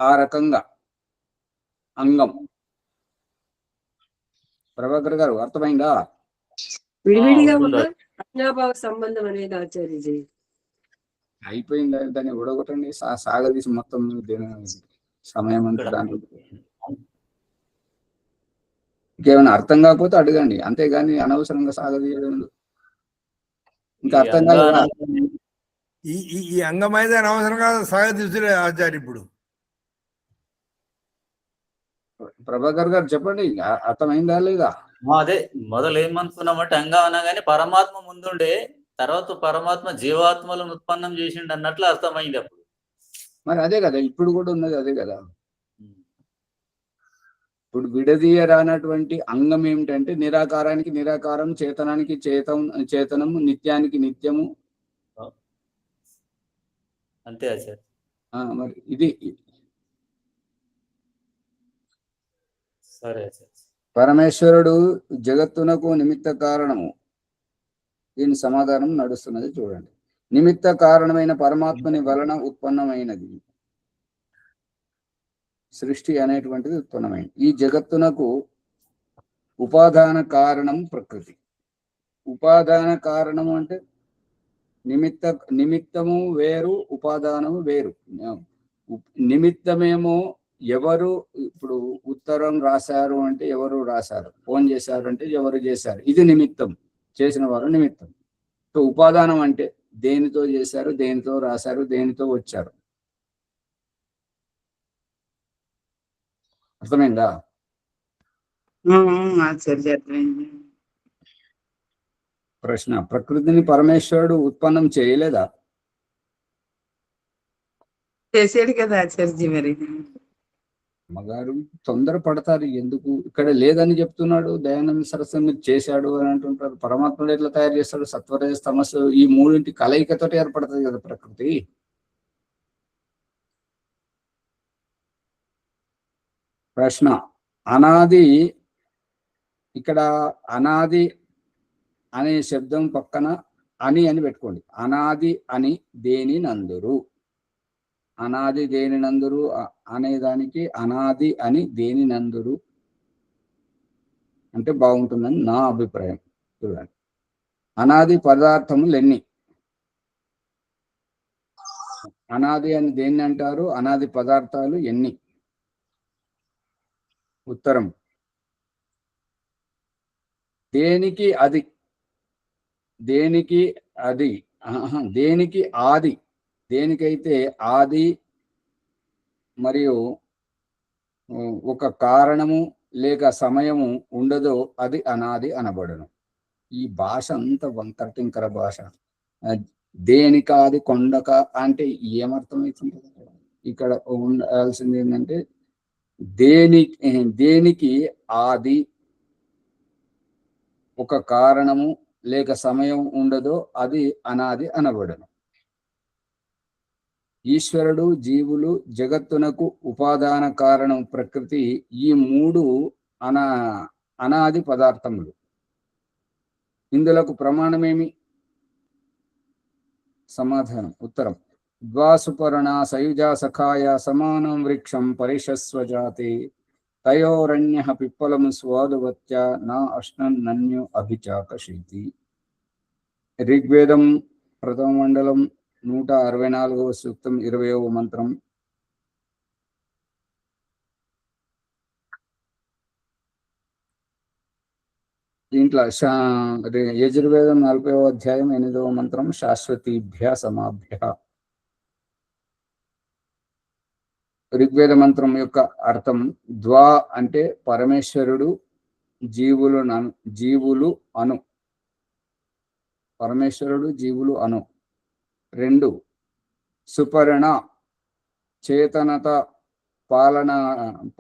ఆ రకంగా అంగం. ప్రభాకర్ గారు అర్థమైందా? విడివిడిగా ఉన్న అజ్ఞాభావ సంబంధం అనేది ఆచార్యజీ. అయిపోయింది, దాన్ని ఉడగొట్టండి, సాగదీసి మొత్తం సమయం అంతా దాంట్లో. ఇంకేమైనా అర్థం కాకపోతే అడగండి, అంతేగాని అనవసరంగా సాగదీయడం. ఇంకా అర్థం కాదు. ఈ అంగమైతే అనవసరంగా సాగదీసులే ఆచార్య. ఇప్పుడు ప్రభాకర్ గారు చెప్పండి, అర్థమైందా లేదా? అదే మొదలు ఏమనుకున్నామంటే అంగం అనగానే పరమాత్మ ముందుండే, తర్వాత పరమాత్మ జీవాత్మలను ఉత్పన్నం చేసిండు అన్నట్లు అర్థమైంది అప్పుడు. మరి అదే కదా ఇప్పుడు కూడా ఉన్నది, అదే కదా. ఇప్పుడు విడదీయరానటువంటి అంగం ఏమిటంటే నిరాకారానికి నిరాకారం, చేతనానికి చేతనం, నిత్యానికి నిత్యము. అంతే ఆచార్య. మరి ఇది సరే ఆచార్య. పరమేశ్వరుడు జగత్తునకు నిమిత్త కారణము. దీని సమాధానం నడుస్తున్నది చూడండి. నిమిత్త కారణమైన పరమాత్మని వలన ఉత్పన్నమైనది సృష్టి అనేటువంటిది ఉత్పన్నమైనది. ఈ జగత్తునకు ఉపాదాన కారణం ప్రకృతి. ఉపాదాన కారణము అంటే నిమిత్తము వేరు, ఉపాదానము వేరు. నిమిత్తమేమో ఎవరు, ఇప్పుడు ఉత్తరం రాశారు అంటే ఎవరు రాశారు, ఫోన్ చేశారు అంటే ఎవరు చేశారు, ఇది నిమిత్తం, చేసిన వారు నిమిత్తం. సో ఉపాదానం అంటే దేనితో చేశారు, దేనితో రాశారు, దేనితో వచ్చారు. అర్థమైందా? ఆచార్య అర్థమైంది. ప్రశ్న: ప్రకృతిని పరమేశ్వరుడు ఉత్పన్నం చేయలేదా? చేసాడు కదా ఆచార్యజీ. మరి అమ్మగారు తొందర పడతారు ఎందుకు? ఇక్కడ లేదని చెప్తున్నాడు దయానంద సరస్వతి, మీరు చేశాడు అని అంటుంటారు. పరమాత్ముడు ఎట్లా తయారు చేస్తాడు? సత్వరజ తమస్సు ఈ మూడింటి కలయికతో ఏర్పడుతుంది కదా ప్రకృతి. ప్రశ్న: అనాది, ఇక్కడ అనాది అనే శబ్దం పక్కన అని పెట్టుకోండి. అనాది అని దేని నందురు? అనాది దేని నందురు అనేదానికి అనాది అని దేని నందురు అంటే బాగుంటుందని నా అభిప్రాయం. చూడండి, అనాది పదార్థములు ఎన్ని? అనాది అని దేన్ని అంటారు? అనాది పదార్థాలు ఎన్ని? ఉత్తరం: దేనికి అది, దేనికి అది, దేనికి ఆది, దేనికైతే ఆది మరియు ఒక కారణము లేక సమయము ఉండదో అది అనాది అనబడును. ఈ భాష అంత వంకరటింకర భాష. దేనికాది కొండక అంటే ఏమర్థమవుతుంది? ఇక్కడ ఉండాల్సింది ఏంటంటే దేనికి ఆది, ఒక కారణము లేక సమయం ఉండదో అది అనాది అనబడును. ఈశ్వరుడు, జీవులు, జగత్తునకు ఉపాదాన కారణం ప్రకృతి, ఈ మూడు అనాది పదార్థములు. ఇందులకు ప్రమాణమేమి? సమాధానం: ఉత్తరం: ద్వాసుపర్ణ సయుజా సఖాయ సమానం వృక్షం పరిషస్వజాతే తయోరణ్య పిప్పలం స్వాదువత్య నా అశ్నన్యు అభిచాకశీతి. ఋగ్వేదం ప్రథమ మండలం 164వ సూక్తం 20వ మంత్రం. దీంట్లో యజుర్వేదం 40వ అధ్యాయం 8వ మంత్రం. శాశ్వతీభ్య సమాభ్య. ఋగ్వేద మంత్రం యొక్క అర్థం: ద్వా అంటే పరమేశ్వరుడు, జీవులు అను. పరమేశ్వరుడు, జీవులు అను. 2 సుపర్ణ చేతనత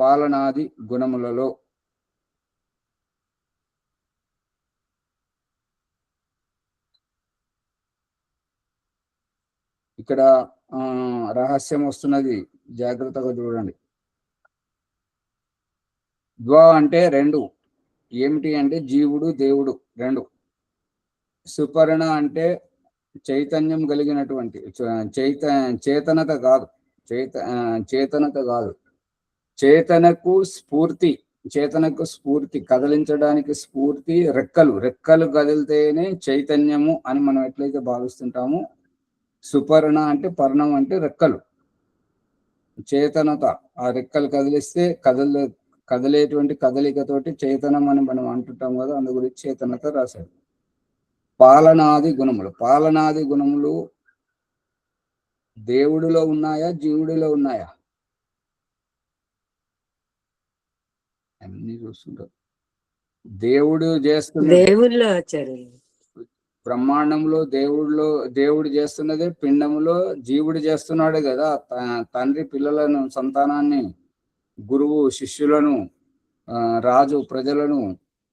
పాలనాది గుణములలో. ఇక్కడ రహస్యం వస్తున్నది, జాగ్రత్తగా చూడండి. ద్వా అంటే 2 ఏమిటి అంటే జీవుడు, దేవుడు 2. సుపర్ణ అంటే చైతన్యం కలిగినటువంటి, చేతనత కాదు, చేతనత కాదు, చేతనకు స్ఫూర్తి, కదిలించడానికి స్ఫూర్తి. రెక్కలు కదిలితేనే చైతన్యము అని మనం ఎట్లయితే భావిస్తుంటామో, సుపర్ణ అంటే పర్ణం అంటే రెక్కలు, చేతనత. ఆ రెక్కలు కదిలిస్తే కదిలేటువంటి కదలికతోటి చైతన్యం అని మనం అంటుంటాం కదా, అందు గురించి చేతనత రాశాడు. పాలనాది గుణములు దేవుడిలో ఉన్నాయా, జీవుడిలో ఉన్నాయా? అన్ని చూస్తుంటారు. దేవుడు చేస్తున్న దేవుళ్ళో ఆచార్యులు. బ్రహ్మాండంలో దేవుడు చేస్తున్నదే, పిండములో జీవుడు చేస్తున్నాడు కదా. తండ్రి పిల్లలను, సంతానాన్ని, గురువు శిష్యులను, రాజు ప్రజలను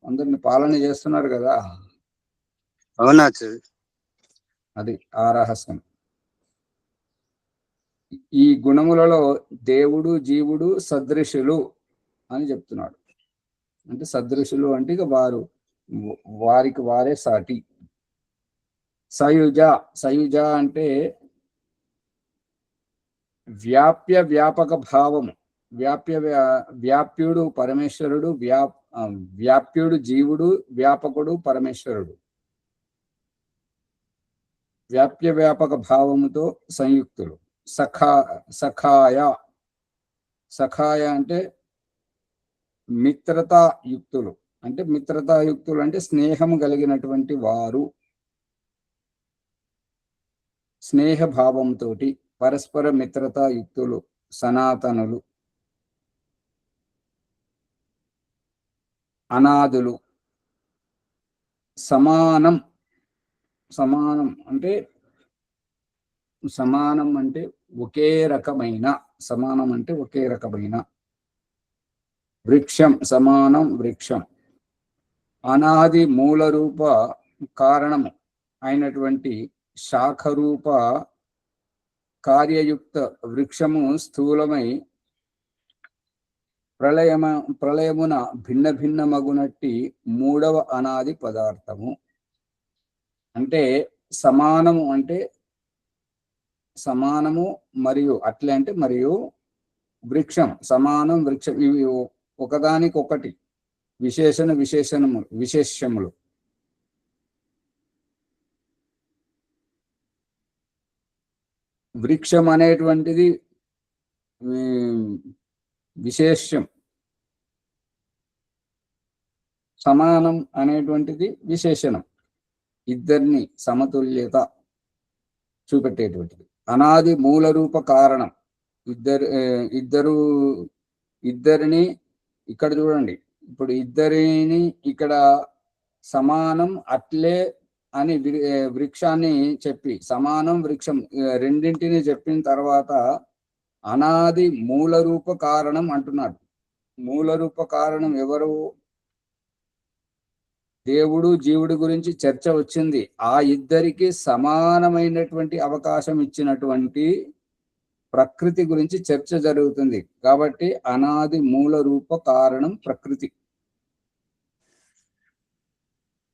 అందరిని పాలన చేస్తున్నారు కదా. అవునా? అది ఆ రహస్యం. ఈ గుణములలో దేవుడు జీవుడు సదృశులు అని చెప్తున్నాడు. అంటే సదృశులు అంటే ఇక వారికి వారే సాటి. సయుజ అంటే వ్యాపక భావము. వ్యాప్యుడు పరమేశ్వరుడు, వ్యాప్యుడు జీవుడు, వ్యాపకుడు పరమేశ్వరుడు. వ్యాపక భావముతో సంయుక్తులు. సఖాయ అంటే మిత్రతాయుక్తులు. అంటే మిత్రతాయుక్తులు అంటే స్నేహం కలిగినటువంటి వారు, స్నేహ భావంతో పరస్పర మిత్రతాయుక్తులు, సనాతనులు, అనాథులు. సమానం అంటే ఒకే రకమైన. సమానం అంటే ఒకే రకమైన. వృక్షం సమానం వృక్షం. అనాది మూల రూప కారణము అయినటువంటి శాఖరూప కార్యయుక్త వృక్షము స్థూలమై ప్రళయమున భిన్న భిన్నమగునట్టి మూడవ అనాది పదార్థము. అంటే సమానము మరియు అట్లే అంటే మరియు వృక్షం సమానం వృక్షం. ఇవి ఒకదానికొకటి విశేషములు. వృక్షం అనేటువంటిది విశేష్యం, సమానం అనేటువంటిది విశేషణం. ఇద్దరిని సమతుల్యత చూపెట్టేటువంటిది. అనాది మూల రూప కారణం. ఇద్దరిని ఇక్కడ చూడండి. ఇప్పుడు ఇద్దరిని ఇక్కడ సమానం అట్లే అని వృక్షాన్ని చెప్పి, సమానం వృక్షం రెండింటిని చెప్పిన తర్వాత అనాది మూల రూప కారణం అంటున్నాడు. మూల రూప కారణం ఎవరు? దేవుడు జీవుడి గురించి చర్చ వచ్చింది. ఆ ఇద్దరికి సమానమైనటువంటి అవకాశం ఇచ్చినటువంటి ప్రకృతి గురించి చర్చ జరుగుతుంది. కాబట్టి అనాది మూల రూప కారణం ప్రకృతి.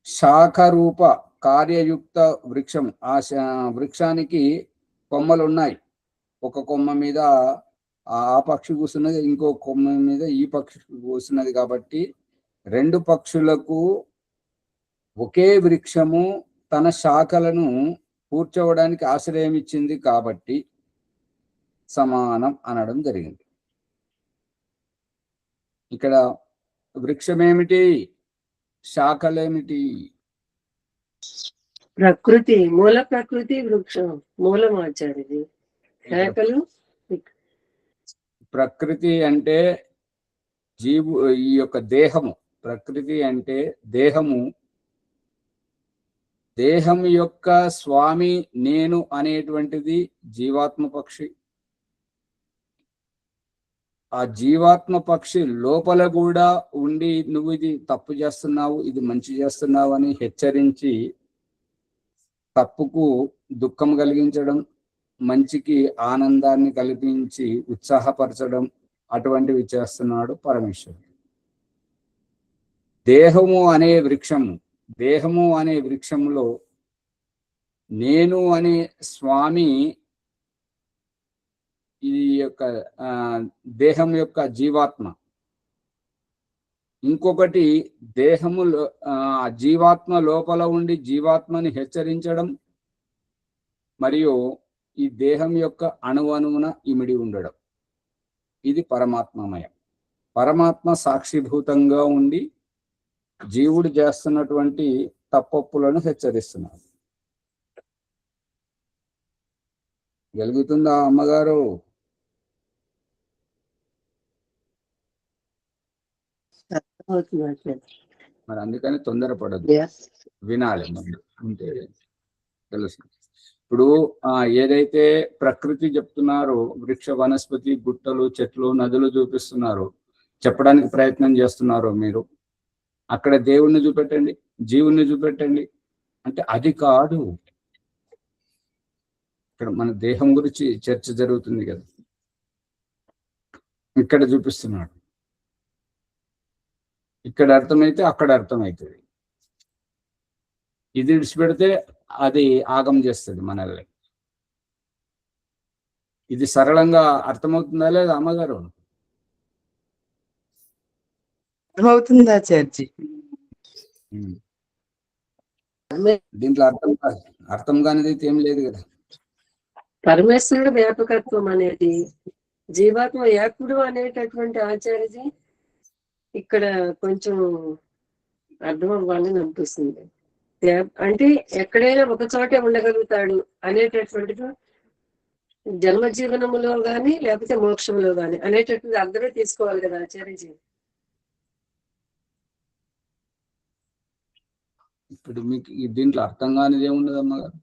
శాఖ రూప కార్యయుక్త వృక్షం. ఆ వృక్షానికి కొమ్మలు ఉన్నాయి. ఒక కొమ్మ మీద ఆ పక్షి కూర్చున్నది, ఇంకో కొమ్మ మీద ఈ పక్షి కూర్చున్నది. కాబట్టి రెండు పక్షులకు ఒకే వృక్షము తన శాఖలను కూర్చోవడానికి ఆశ్రయం ఇచ్చింది. కాబట్టి సమానం అనడం జరిగింది. ఇక్కడ వృక్షమేమిటి, శాఖలేమిటి? ప్రకృతి, మూల ప్రకృతి, వృక్షం మూలం ఆచార్యది. శాఖలు ప్రకృతి అంటే ఈ యొక్క దేహము. ప్రకృతి అంటే దేహము. దేహం యొక్క స్వామి నేను అనేటువంటిది జీవాత్మ పక్షి. ఆ జీవాత్మ పక్షి లోపల కూడా ఉండి నువ్వు ఇది తప్పు చేస్తున్నావు, ఇది మంచి చేస్తున్నావు అని హెచ్చరించి తప్పుకు దుఃఖం కలిగించడం, మంచికి ఆనందాన్ని కల్పించి ఉత్సాహపరచడం, అటువంటివి చేస్తున్నాడు పరమేశ్వరుడు. దేహము అనే వృక్షంలో నేను అనే స్వామి ఈ యొక్క దేహం యొక్క జీవాత్మ. ఇంకొకటి దేహములో జీవాత్మ లోపల ఉండి జీవాత్మని హెచ్చరించడం, మరియు ఈ దేహం యొక్క అణువణువున ఇమిడి ఉండడం. ఇది పరమాత్మమయం. పరమాత్మ సాక్షిభూతంగా ఉండి జీవుడు చేస్తున్నటువంటి తప్పొప్పులను హెచ్చరిస్తున్నాడు. గలుగుతుందా అమ్మగారు? మరి అందుకని తొందరపడదు, వినాలి ముందు, అంటే తెలుసు. ఇప్పుడు ఏదైతే ప్రకృతి చెప్తున్నారో, వృక్ష వనస్పతి గుట్టలు చెట్లు నదులు చూపిస్తున్నారో, చెప్పడానికి ప్రయత్నం చేస్తున్నారో మీరు, అక్కడ దేవుణ్ణి చూపెట్టండి, జీవుణ్ణి చూపెట్టండి అంటే అది కాదు. ఇక్కడ మన దేహం గురించి చర్చ జరుగుతుంది కదా, ఇక్కడ చూపిస్తున్నాడు. ఇక్కడ అర్థమైతే అక్కడ అర్థమవుతుంది. ఇది విడిచిపెడితే అది ఆగం చేస్తుంది మనల్ని. ఇది సరళంగా అర్థమవుతుందా లేదా అమ్మగారు? అర్థమవుతుంది ఆచార్యజీ. దీంట్లో అర్థం కానిది అయితే ఏం లేదు కదా. పరమేశ్వరుడు వ్యాపకత్వం అనేది, జీవాత్మ ఏకుడు అనేటటువంటి ఆచార్యజీ ఇక్కడ కొంచెం అర్థం అవ్వాలని అనిపిస్తుంది. అంటే ఎక్కడైనా ఒక చోటే ఉండగలుగుతాడు అనేటటువంటిది జన్మ జీవనములో గాని లేకపోతే మోక్షంలో గాని అనేటటువంటి అందరూ తీసుకోవాలి కదా ఆచార్యజీ. ఇప్పుడు మీకు దీంట్లో అర్థం కానిది ఏమున్నది అమ్మగారు?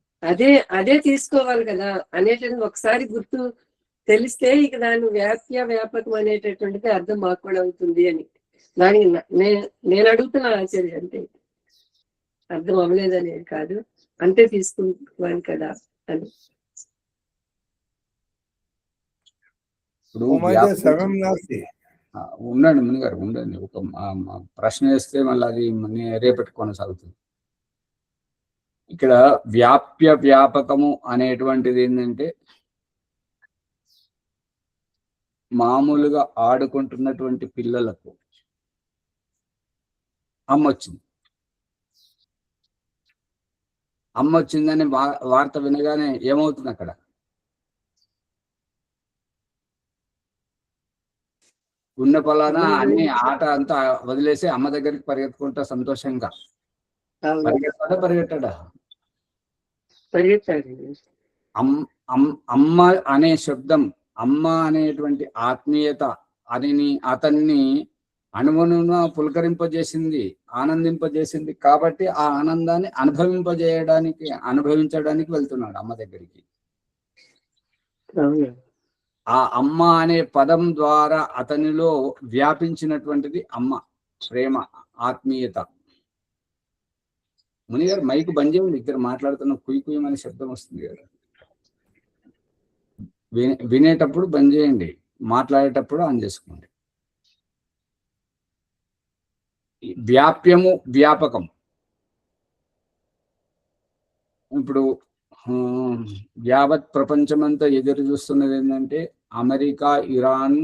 అదే తీసుకోవాలి కదా అనేటటువంటి ఒకసారి గుర్తు తెలిస్తే ఇక దాని వ్యాపకం అనేటటువంటిది అర్థం మాకు కూడా అవుతుంది అని దానికి నేను అడుగుతున్నా ఆచార్య. అంటే అర్థం అవ్వలేదనేది కాదు, అంతే తీసుకుంటున్నాను కదా అని. ఇప్పుడు సగం నాస్తి. ఉండండి మునిగారు, ఉండండి. ఒక ప్రశ్న వేస్తే మళ్ళీ అది రేపటి కొనసాగుతుంది. ఇక్కడ వ్యాపకము అనేటువంటిది ఏంటంటే, మామూలుగా ఆడుకుంటున్నటువంటి పిల్లలకు అమ్మ వచ్చింది. అమ్మ వచ్చిందని వార్త వినగానే ఏమవుతుంది అక్కడ? ఉన్న పొలాన అన్ని ఆట అంతా వదిలేసి అమ్మ దగ్గరికి పరిగెత్తుకుంటా సంతోషంగా పరిగెట్టాడా? అమ్మ అనే శబ్దం, అమ్మ అనేటువంటి ఆత్మీయత అతన్ని అణువణువున పులకరింపజేసింది, ఆనందింపజేసింది. కాబట్టి ఆ ఆనందాన్ని అనుభవించడానికి వెళ్తున్నాడు అమ్మ దగ్గరికి. ఆ అమ్మ అనే పదం ద్వారా అతనిలో వ్యాపించినటువంటిది అమ్మ ప్రేమ, ఆత్మీయత. మునిగారు మైకు బంద్ చేయండి, ఇద్దరు మాట్లాడుతున్న కుయ్యమనే శబ్దం వస్తుంది కదా. వినేటప్పుడు బంద్ చేయండి, మాట్లాడేటప్పుడు ఆన్ చేసుకోండి. వ్యాప్యము, వ్యాపకం. ఇప్పుడు యావత్ ప్రపంచమంతా ఎదురు చూస్తున్నది ఏంటంటే అమెరికా ఇరాన్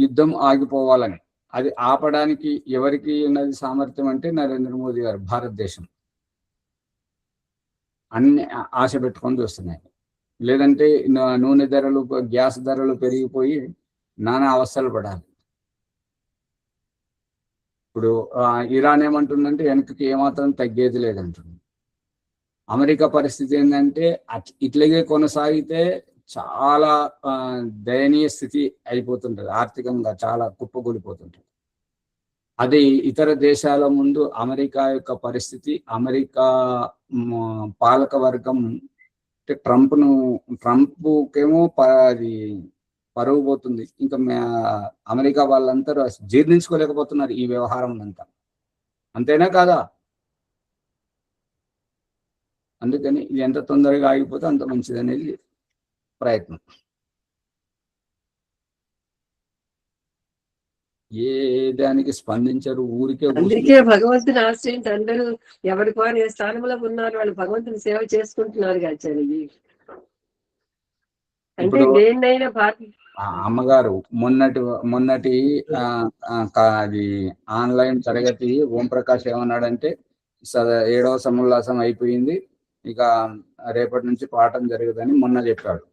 యుద్ధం ఆగిపోవాలని. అది ఆపడానికి ఎవరికి ఉన్నది సామర్థ్యం అంటే నరేంద్ర మోదీ గారు, భారతదేశం. అన్ని ఆశ పెట్టుకొని చూస్తున్నాయి. లేదంటే నూనె ధరలు, గ్యాస్ ధరలు పెరిగిపోయి నానా అవస్థలు పడాలి. ఇప్పుడు ఇరాన్ ఏమంటుందంటే వెనక్కి ఏమాత్రం తగ్గేది లేదంటుంది. అమెరికా పరిస్థితి ఏంటంటే ఇట్లాగే కొనసాగితే చాలా దయనీయ స్థితి అయిపోతుంటది, ఆర్థికంగా చాలా కుప్పకూలిపోతుంటది. అది ఇతర దేశాల ముందు అమెరికా యొక్క పరిస్థితి, అమెరికా పాలక వర్గం అంటే ట్రంప్కేమో అది పరువు పోతుంది. ఇంకా అమెరికా వాళ్ళందరూ జీర్ణించుకోలేకపోతున్నారు ఈ వ్యవహారం అంతా. అంతేనా కాదా? అందుకని ఇది ఎంత తొందరగా ఆగిపోతే అంత మంచిది అనేది ప్రయత్నం. ఏ దానికి స్పందించరు, ఊరికే. అందుకే భగవంతుని ఆశ్రయించి అందరూ ఎవరికి వారు ఏ స్థానంలో ఉన్నారు వాళ్ళు భగవంతుని సేవ చేసుకుంటున్నారు ఆచార్య. అంటే దేన్నైనా అమ్మగారు మొన్నటి అది ఆన్లైన్ తరగతి ఓం ప్రకాష్ ఏమన్నాడంటే 7వ సముల్లాసం అయిపోయింది, ఇక రేపటి నుంచి పాఠం జరగదని మొన్న చెప్పాడు.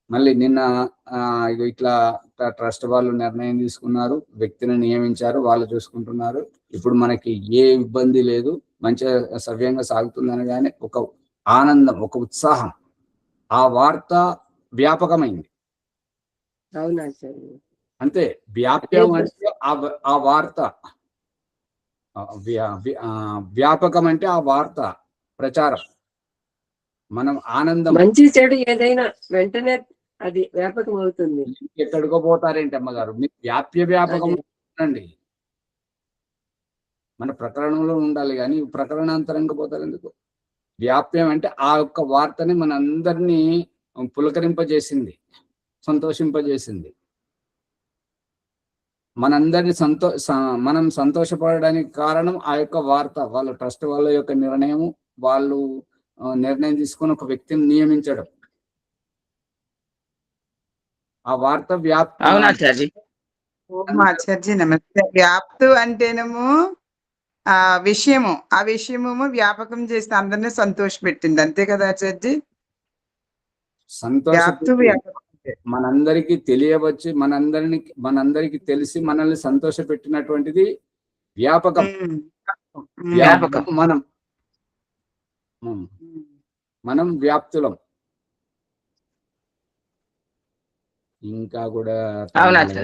మళ్ళీ నిన్న ఇట్లా ట్రస్ట్ వాళ్ళు నిర్ణయం తీసుకున్నారు, వ్యక్తిని నియమించారు, వాళ్ళు చూసుకుంటున్నారు. ఇప్పుడు మనకి ఏ ఇబ్బంది లేదు, మంచిగా సవ్యంగా సాగుతుందనగానే ఒక ఆనందం, ఒక ఉత్సాహం. ఆ వార్త వ్యాపకమైంది. అంతే, వ్యాప్యం అంటే ఆ వార్త, వ్యాపకం అంటే ఆ వార్త ప్రచారం. మనం ఆనందం, మంచి చెడు ఏదైనా వెంటనే అది వ్యాపకం అవుతుంది. ఎక్కడికో పోతారేంటి అమ్మగారు, మీరు వ్యాపకం అండి. మన ప్రకరణంలో ఉండాలి కానీ ప్రకరణాంతరంగా పోతారు ఎందుకు? వ్యాప్యం అంటే ఆ యొక్క వార్తని మనందరినీ పులకరింపజేసింది, సంతోషింపజేసింది. మనందరినీ మనం సంతోషపడడానికి కారణం ఆ యొక్క వార్త. వాళ్ళ ట్రస్ట్ వాళ్ళ యొక్క నిర్ణయం, వాళ్ళు నిర్ణయం తీసుకుని ఒక వ్యక్తిని నియమించడం. ఆ వార్త వ్యాప్తి. అవునాచార్య. ఓం ఆచార్య నమస్తే. వ్యాప్తు అంటేనేమో ఆ విషయము వ్యాపకం చేసి అందరినీ సంతోష పెట్టింది, అంతే కదా ఆచార్య? వ్యాప్తు వ్యాపకం మనందరికీ తెలియవచ్చు, మనందరికి తెలిసి మనల్ని సంతోష పెట్టినటువంటిది వ్యాపకం. వ్యాపకం. మనం వ్యాప్తులం. ఇంకా కూడా అర్థమైంది.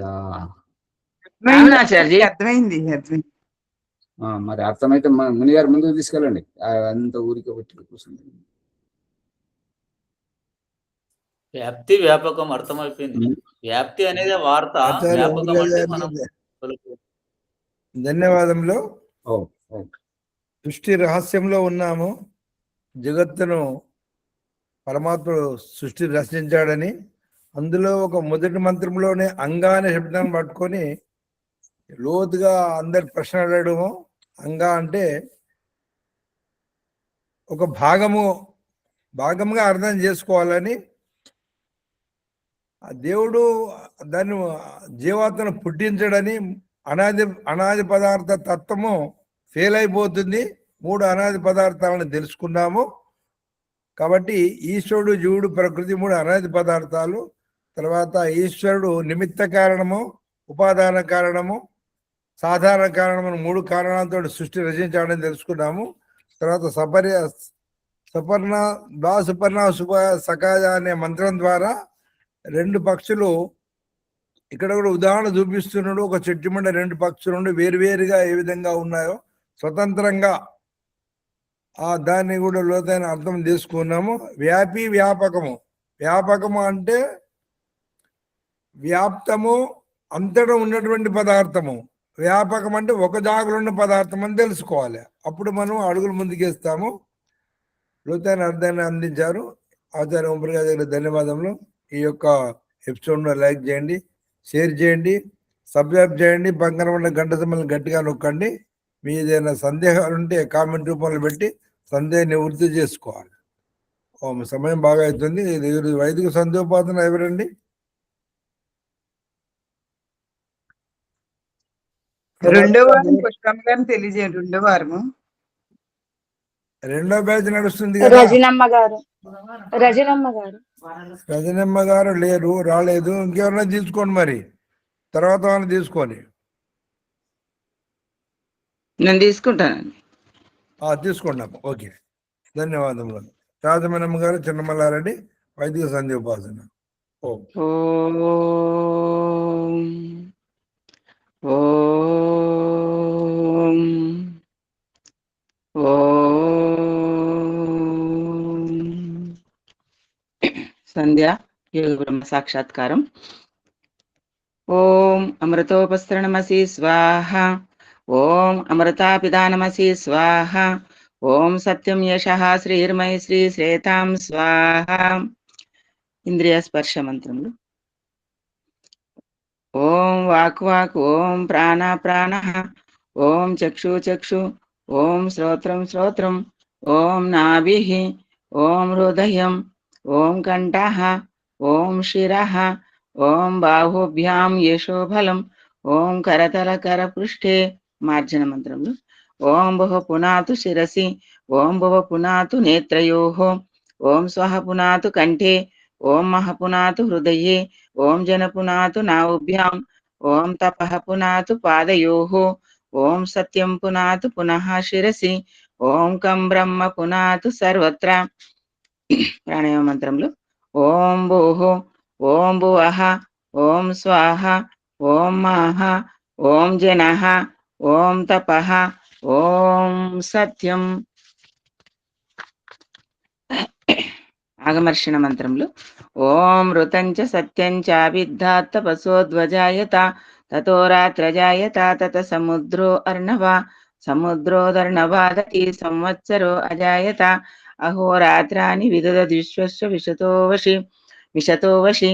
మరి అర్థమైతే ముని గారు ముందుకు తీసుకెళ్ళండి. అంత ఊరికి పెట్టి కూర్చుంది. వ్యాప్తి వ్యాపకం అర్థమైపోయింది. వ్యాప్తి అనేది వార్త, వ్యాపకం అంటే మనం. ధన్యవాదములు. సృష్టి రహస్యంలో ఉన్నాము. జగత్తును పరమాత్ముడు సృష్టి రచించాడని, అందులో ఒక మొదటి మంత్రంలోనే అంగా అనే శబ్దాన్ని పట్టుకొని లోతుగా అందరి ప్రశ్న అడగడము. అంగా అంటే ఒక భాగముగా అర్థం చేసుకోవాలని ఆ దేవుడు దాన్ని జీవాత్మను పుట్టించడని. అనాది పదార్థ తత్వము ఫెయిల్ అయిపోతుంది. 3 అనాది పదార్థాలను తెలుసుకున్నాము కాబట్టి ఈశ్వరుడు, జీవుడు, ప్రకృతి 3 అనాది పదార్థాలు. తర్వాత ఈశ్వరుడు నిమిత్త కారణము, ఉపాదాన కారణము, సాధారణ కారణము 3 కారణాలతో సృష్టి రచించాడని తెలుసుకున్నాము. తర్వాత సుపర్ణ శుభ సకాజ అనే మంత్రం ద్వారా 2 పక్షులు ఇక్కడ కూడా ఉదాహరణ చూపిస్తున్నాడు. ఒక చెట్టు మీద 2 పక్షులు వేరువేరుగా ఏ విధంగా ఉన్నాయో స్వతంత్రంగా దాన్ని కూడా లోతైన అర్థం తీసుకున్నాము. వ్యాపకము అంటే వ్యాప్తము, అంతటా ఉన్నటువంటి పదార్థము. వ్యాపకం అంటే ఒక జాగలో ఉన్న పదార్థం అని తెలుసుకోవాలి. అప్పుడు మనం అడుగులు ముందుకేస్తాము. లోతైన అర్థాన్ని అందించారు ఆచార్య ఓంప్రకాష్ గారికి ధన్యవాదములు. ఈ యొక్క ఎపిసోడ్ను లైక్ చేయండి, షేర్ చేయండి, సబ్స్క్రైబ్ చేయండి, పక్కన ఉన్న గంట సింబల్ని గట్టిగా నొక్కండి. మీ ఏదైనా సందేహాలు ఉంటే కామెంట్ రూపంలో పెట్టి సందేహ నివృత్తి చేసుకోవాలి. సమయం బాగా అవుతుంది. వైదిక సంధ్యోపాసన ఎవరండి? రెండో వారం పుష్పం గారిని తెలియజేయండి. రెండో బ్యాచ్ నడుస్తుంది. రజనమ్మ గారు లేరు, రాలేదు. ఇంకెవరన్నా తీసుకోండి, మరి తర్వాత తీసుకోండి. నేను తీసుకుంటానండి. తీసుకున్నాము. ఓకే, ధన్యవాదములు. రాజమనమ్మ గారు, చిన్నమల్లారెడ్డి, వైదిక సంధ్యోపాసన. ఓం సంధ్య యోగ బ్రహ్మ సాక్షాత్కారం. ఓం అమృతోపస్త్రణమసి స్వాహ. ఓం అమృతాపిదానమసి స్వాహ. ఓం సత్యం యశః శ్రీర్మై శ్రీ శ్రేతాం స్వాహ. ఇంద్రియ స్పర్శ మంత్రములు. ఓం వాక్ వాక్, ఓం ప్రాణ ప్రాణ, ఓం చక్షు చక్షు, ఓం శ్రోత్రం శ్రోత్రం, ఓం నాభిః, ఓం హృదయం, ఓం కంఠః, ఓం శిరః, ఓం బాహుభ్యాం యశోబలం, ఓం కరతల కర పృష్ఠే. మార్జన మంత్రములు. ఓం భువ పునాతు శిరసి, ఓం భువ పునాతు నేత్రయోః, ఓం స్వః పునాతు కంఠే, ఓం మహ పునాతు హృదయే, ఓం జన పునాతు నాభ్యాం, ఓం తపః పునాతు పాదయోః, ఓం సత్యం పునాతు పునః శిరసి, ఓం కం బ్రహ్మ పునాతు సర్వత్ర. ప్రాణాయామ మంత్రములు. ఓం భూః, ఓం భువః, ఓం స్వాహ, ఓం మహః, ఓం జనః, ఓం తపః, ఓం సత్యం. ఆగమర్షణ మంత్రములు. ఓం ఋతంచ సత్యంచ విద్ధాత్ తపసోధ్వజాయత, తతో రాత్రజాయత, తత సముద్రో అర్ణవ, సముద్రోదర్ణవాదతి, సంవత్సరో అజాయత, అహోరాత్రాని విదదద్విశ్వస్య విశతో వశి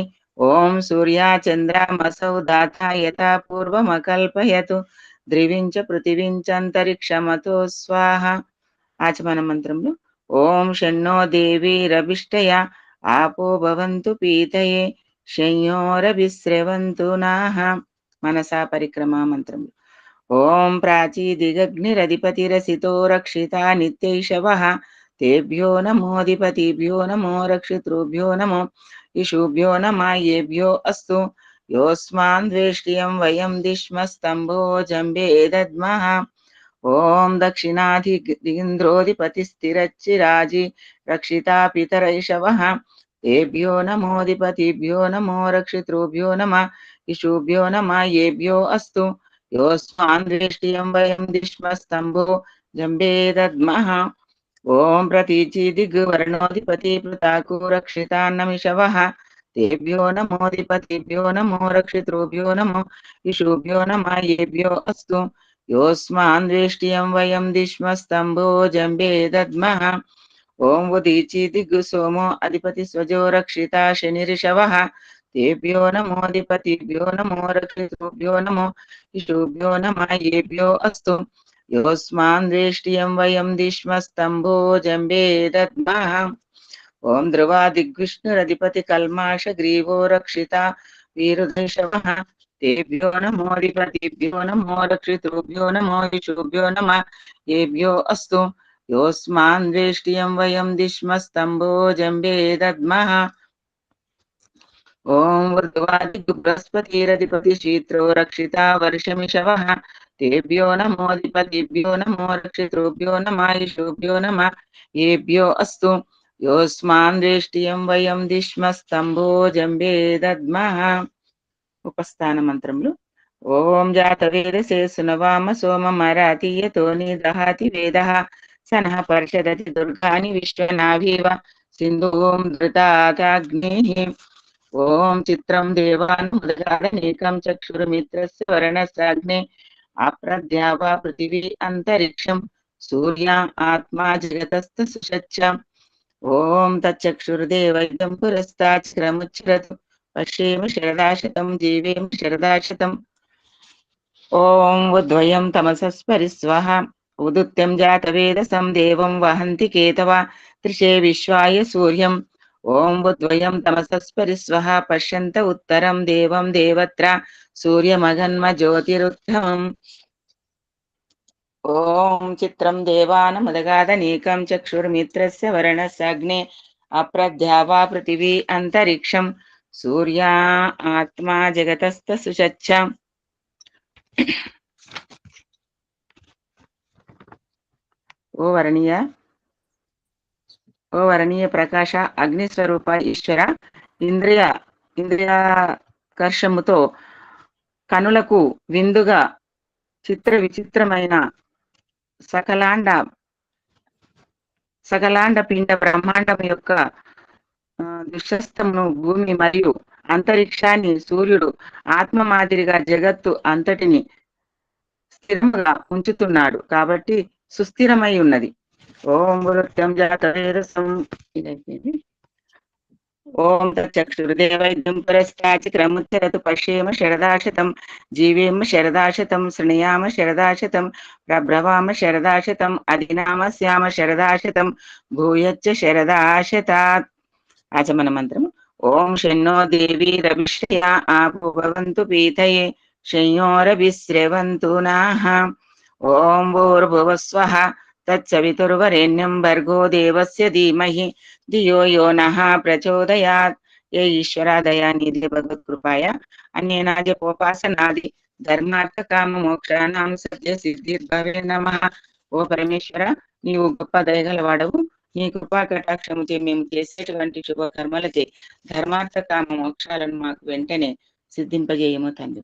ఓం సూర్యా చంద్రమసౌ దాతా యథా పూర్వమకల్పయతు ద్రివించ పృథివించంతరిక్షమతో స్వాహ. ఆచమన మంత్రంలో ఓం షణ్ణో దేవీరభిష్టయ ఆపో భవంతు పీతయే శయ్యోరభిస్రవంతు నాహ. మనసా పరిక్రమా మంత్రంలో ఓం ప్రాచీదిగగ్నిరధిపతిరసితో రక్షితా నిత్యైషవః తేభ్యో నమోధిపతిభ్యో నమో రక్షితృభ్యో నమో ఇషుభ్యో నమాయేభ్యో అస్తు యోస్మాన్ ద్వేష్టియం వయం దిష్మస్తంభో జంబే దద్మః. ఓం దక్షిణాధిగింద్రోధిపతిస్థిరచ్చిరాజి రక్షితా పితరైషవః తేభ్యో నమోధిపతిభ్యో నమో రక్షితృభ్యో నమ ఇషుభ్యో నమాయేభ్యో అస్తు యోస్మాన్ ద్వేష్టియం వయం దిష్మస్తంభో జంబే దద్మః. ఓం ప్రతీచి దిగ్వర్ణోధిపతి పృతాకు రక్షితాన్నమిషవః తేభ్యో నమోధిపతిభ్యో నమో రక్షితృభ్యో నమో ఇషుభ్యో నమాయేభ్యో అస్తు యోస్మాన్ ద్వేష్టియం వయం దిష్మస్తంభో జంబే దద్మః. ఓం ఉదీచి దిగ్గు సోమో అధిపతి స్వజో రక్షితా శనిరిషవః తేభ్యో నమోధిపతిభ్యో నమో రక్షితృభ్యో నమో ఇషుభ్యో నమాయేభ్యో అస్తు యోస్మాన్ ద్వేష్టియం వయం దిష్మస్తంభో జంబే దద్మః. ఓం ధ్రువా దిగ్విష్ణురధిపతి కల్మాష గ్రీవో రక్షితా వీరుధైషవః తేభ్యో నమోధిపతిభ్యో నమో రక్షితృభ్యో నమో ఇషుభ్యో నమాయేభ్యో అస్తు యోస్మాన్ ద్వేష్టియం వయం దిష్మస్తంభో జంబే దద్మః. ఓం వృద్ధ్వా దిగ్బృహస్పతిరధిపతి శీత్రో రక్షితా వర్షమిషవః తేభ్యో నమోధిపతిభ్యో నమో రక్షితృభ్యో నమాయిషుభ్యో నమాయేభ్యో అస్తు యోస్మాన్ ద్వేష్టియం వయం దిష్మస్తంభో జంబే దద్మః. ఉపస్థాన మంత్రములు ఓం జాతవేదసే సునవామ సోమమరాతీయతో నిదహాతి వేదః సనః పర్షదతి దుర్గాని విశ్వనాభీవ సింధూం ధృతాగ్నేః. ఓం చిత్రం దేవానుమదగాదనేకం చక్షుర్మిత్రస్య వర్ణస్యాగ్నే అప్రద్యావా పృథివీ అంతరిక్షం సూర్యా ఆత్మా జగతస్థ సుషచ్చ. ఓం తచ్చక్షుర్దేవైదం పురస్తాచ్రముచ్ఛ్రతు పశ్యేమ శరదాశతం జీవేమ శరదాశతం. ఓం ఉద్వయం తమసస్పరిస్వః ఉదుత్యం జాతవేదసం దేవం వహంతి కేతవా త్రిషే విశ్వాయ సూర్యం. ఓం ఉద్వయం తమసస్పరిస్వః పశ్యంత ఉత్తరం దేవం దేవత్ర సూర్యమగన్మ జ్యోతిరుత్తమం. ఓం చిత్రం దేవానమదగాదనేకం చక్షుర్మిత్రస్య వర్ణస్యాగ్నే అప్రద్యావా పృథివీ అంతరిక్షం సూర్యా ఆత్మా జగతస్థ సుషచ్చ. ఓ వరణీయ ప్రకాశ అగ్నిస్వరూప ఈశ్వర ఇంద్రియాకర్షముతో కనులకు విందుగా చిత్ర విచిత్రమైన సకలాండ పిండ బ్రహ్మాండం యొక్క దుశ్శస్తమును భూమి మరియు అంతరిక్షాన్ని సూర్యుడు ఆత్మ మాదిరిగా జగత్తు అంతటిని స్థిరముగా ఉంచుతున్నాడు కాబట్టి సుస్థిరమై ఉన్నది. ఓం వృత్యం జాతవేదసం. ఇదైపోయింది. ఓం తక్షుర్దేవైద్యం పురస్తాచిక్రముచ్చరతు పశ్యేమ శరదాశతం జీవేమ శరదాశతం శృణుయామ శరదాశతం ప్రభ్రవామ శరదాశతం అధినామస్యామ శరదాశతం భూయచ్చ శరదాశతాత్. ఆచమన మంత్రం ఓం షణ్ణో దేవీరభిష్టయా ఆపో భవంతు పీతయే శయ్యోరభిస్రవంతు నాహ. ఓం భూర్భువస్వః తత్సవితుర్వరేణ్యం భర్గో దేవస్య ధీమహి ధియో యో నః ప్రచోదయాత్. ఏ ఈశ్వరాదయానిధి భగవత్కృపాయ అన్యేనా జపోపాసనాది ధర్మార్థ కామ మోక్షానాం సత్య సిద్ధిర్భవే నమః. ఓ పరమేశ్వర, నీవు గొప్ప దయగలవాడవు. నీ కృపా కటాక్షముచే మేము చేసేటువంటి శుభకర్మలచే ధర్మార్థ కామ మోక్షాలను మాకు వెంటనే సిద్ధింపజేయము తండ్రి.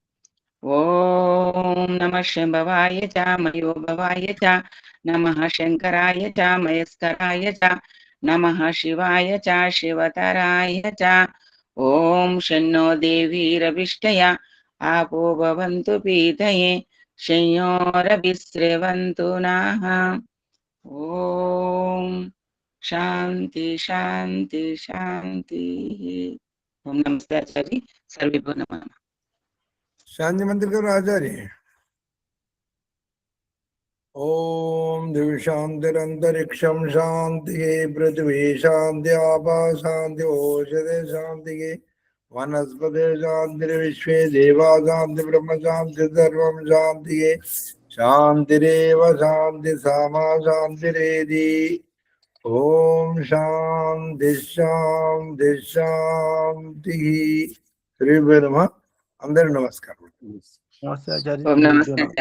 ఓం నమః శంభవాయ చ మయోభవాయ చ నమః శంకరాయ చ మయస్కరాయ చ నమః శివాయ చ శివతరాయ చ. ఓం షణ్ణో దేవీరభిష్టయా ఆపో భవంతు పీతయే శయ్యోరభిస్రవంతు నాః. ఓం శాంతి శాంతి శాంతి. ఓం నమస్తే ఆచార్య. సర్వేభ్యో నమః. శాంతి మంత్రి గారు ఆచార్య. ఓం దివి శాంతిరంతరిక్షం శాంతి, పృథివీ శాంతి, ఆపా శాంతి, ఓషధే శాంతి, వనస్పతి శాంతి, విశ్వే దేవా శాంతి, బ్రహ్మ శాంతి, సర్వం శాంతి. శాంతిరేవ శాంతి సామా శాంతిరేది. ఓం శాంతి శాంతి శాంతి. శ్రీ బ్రహ్మ. అందరి నమస్కారం. ఓం నమస్తే.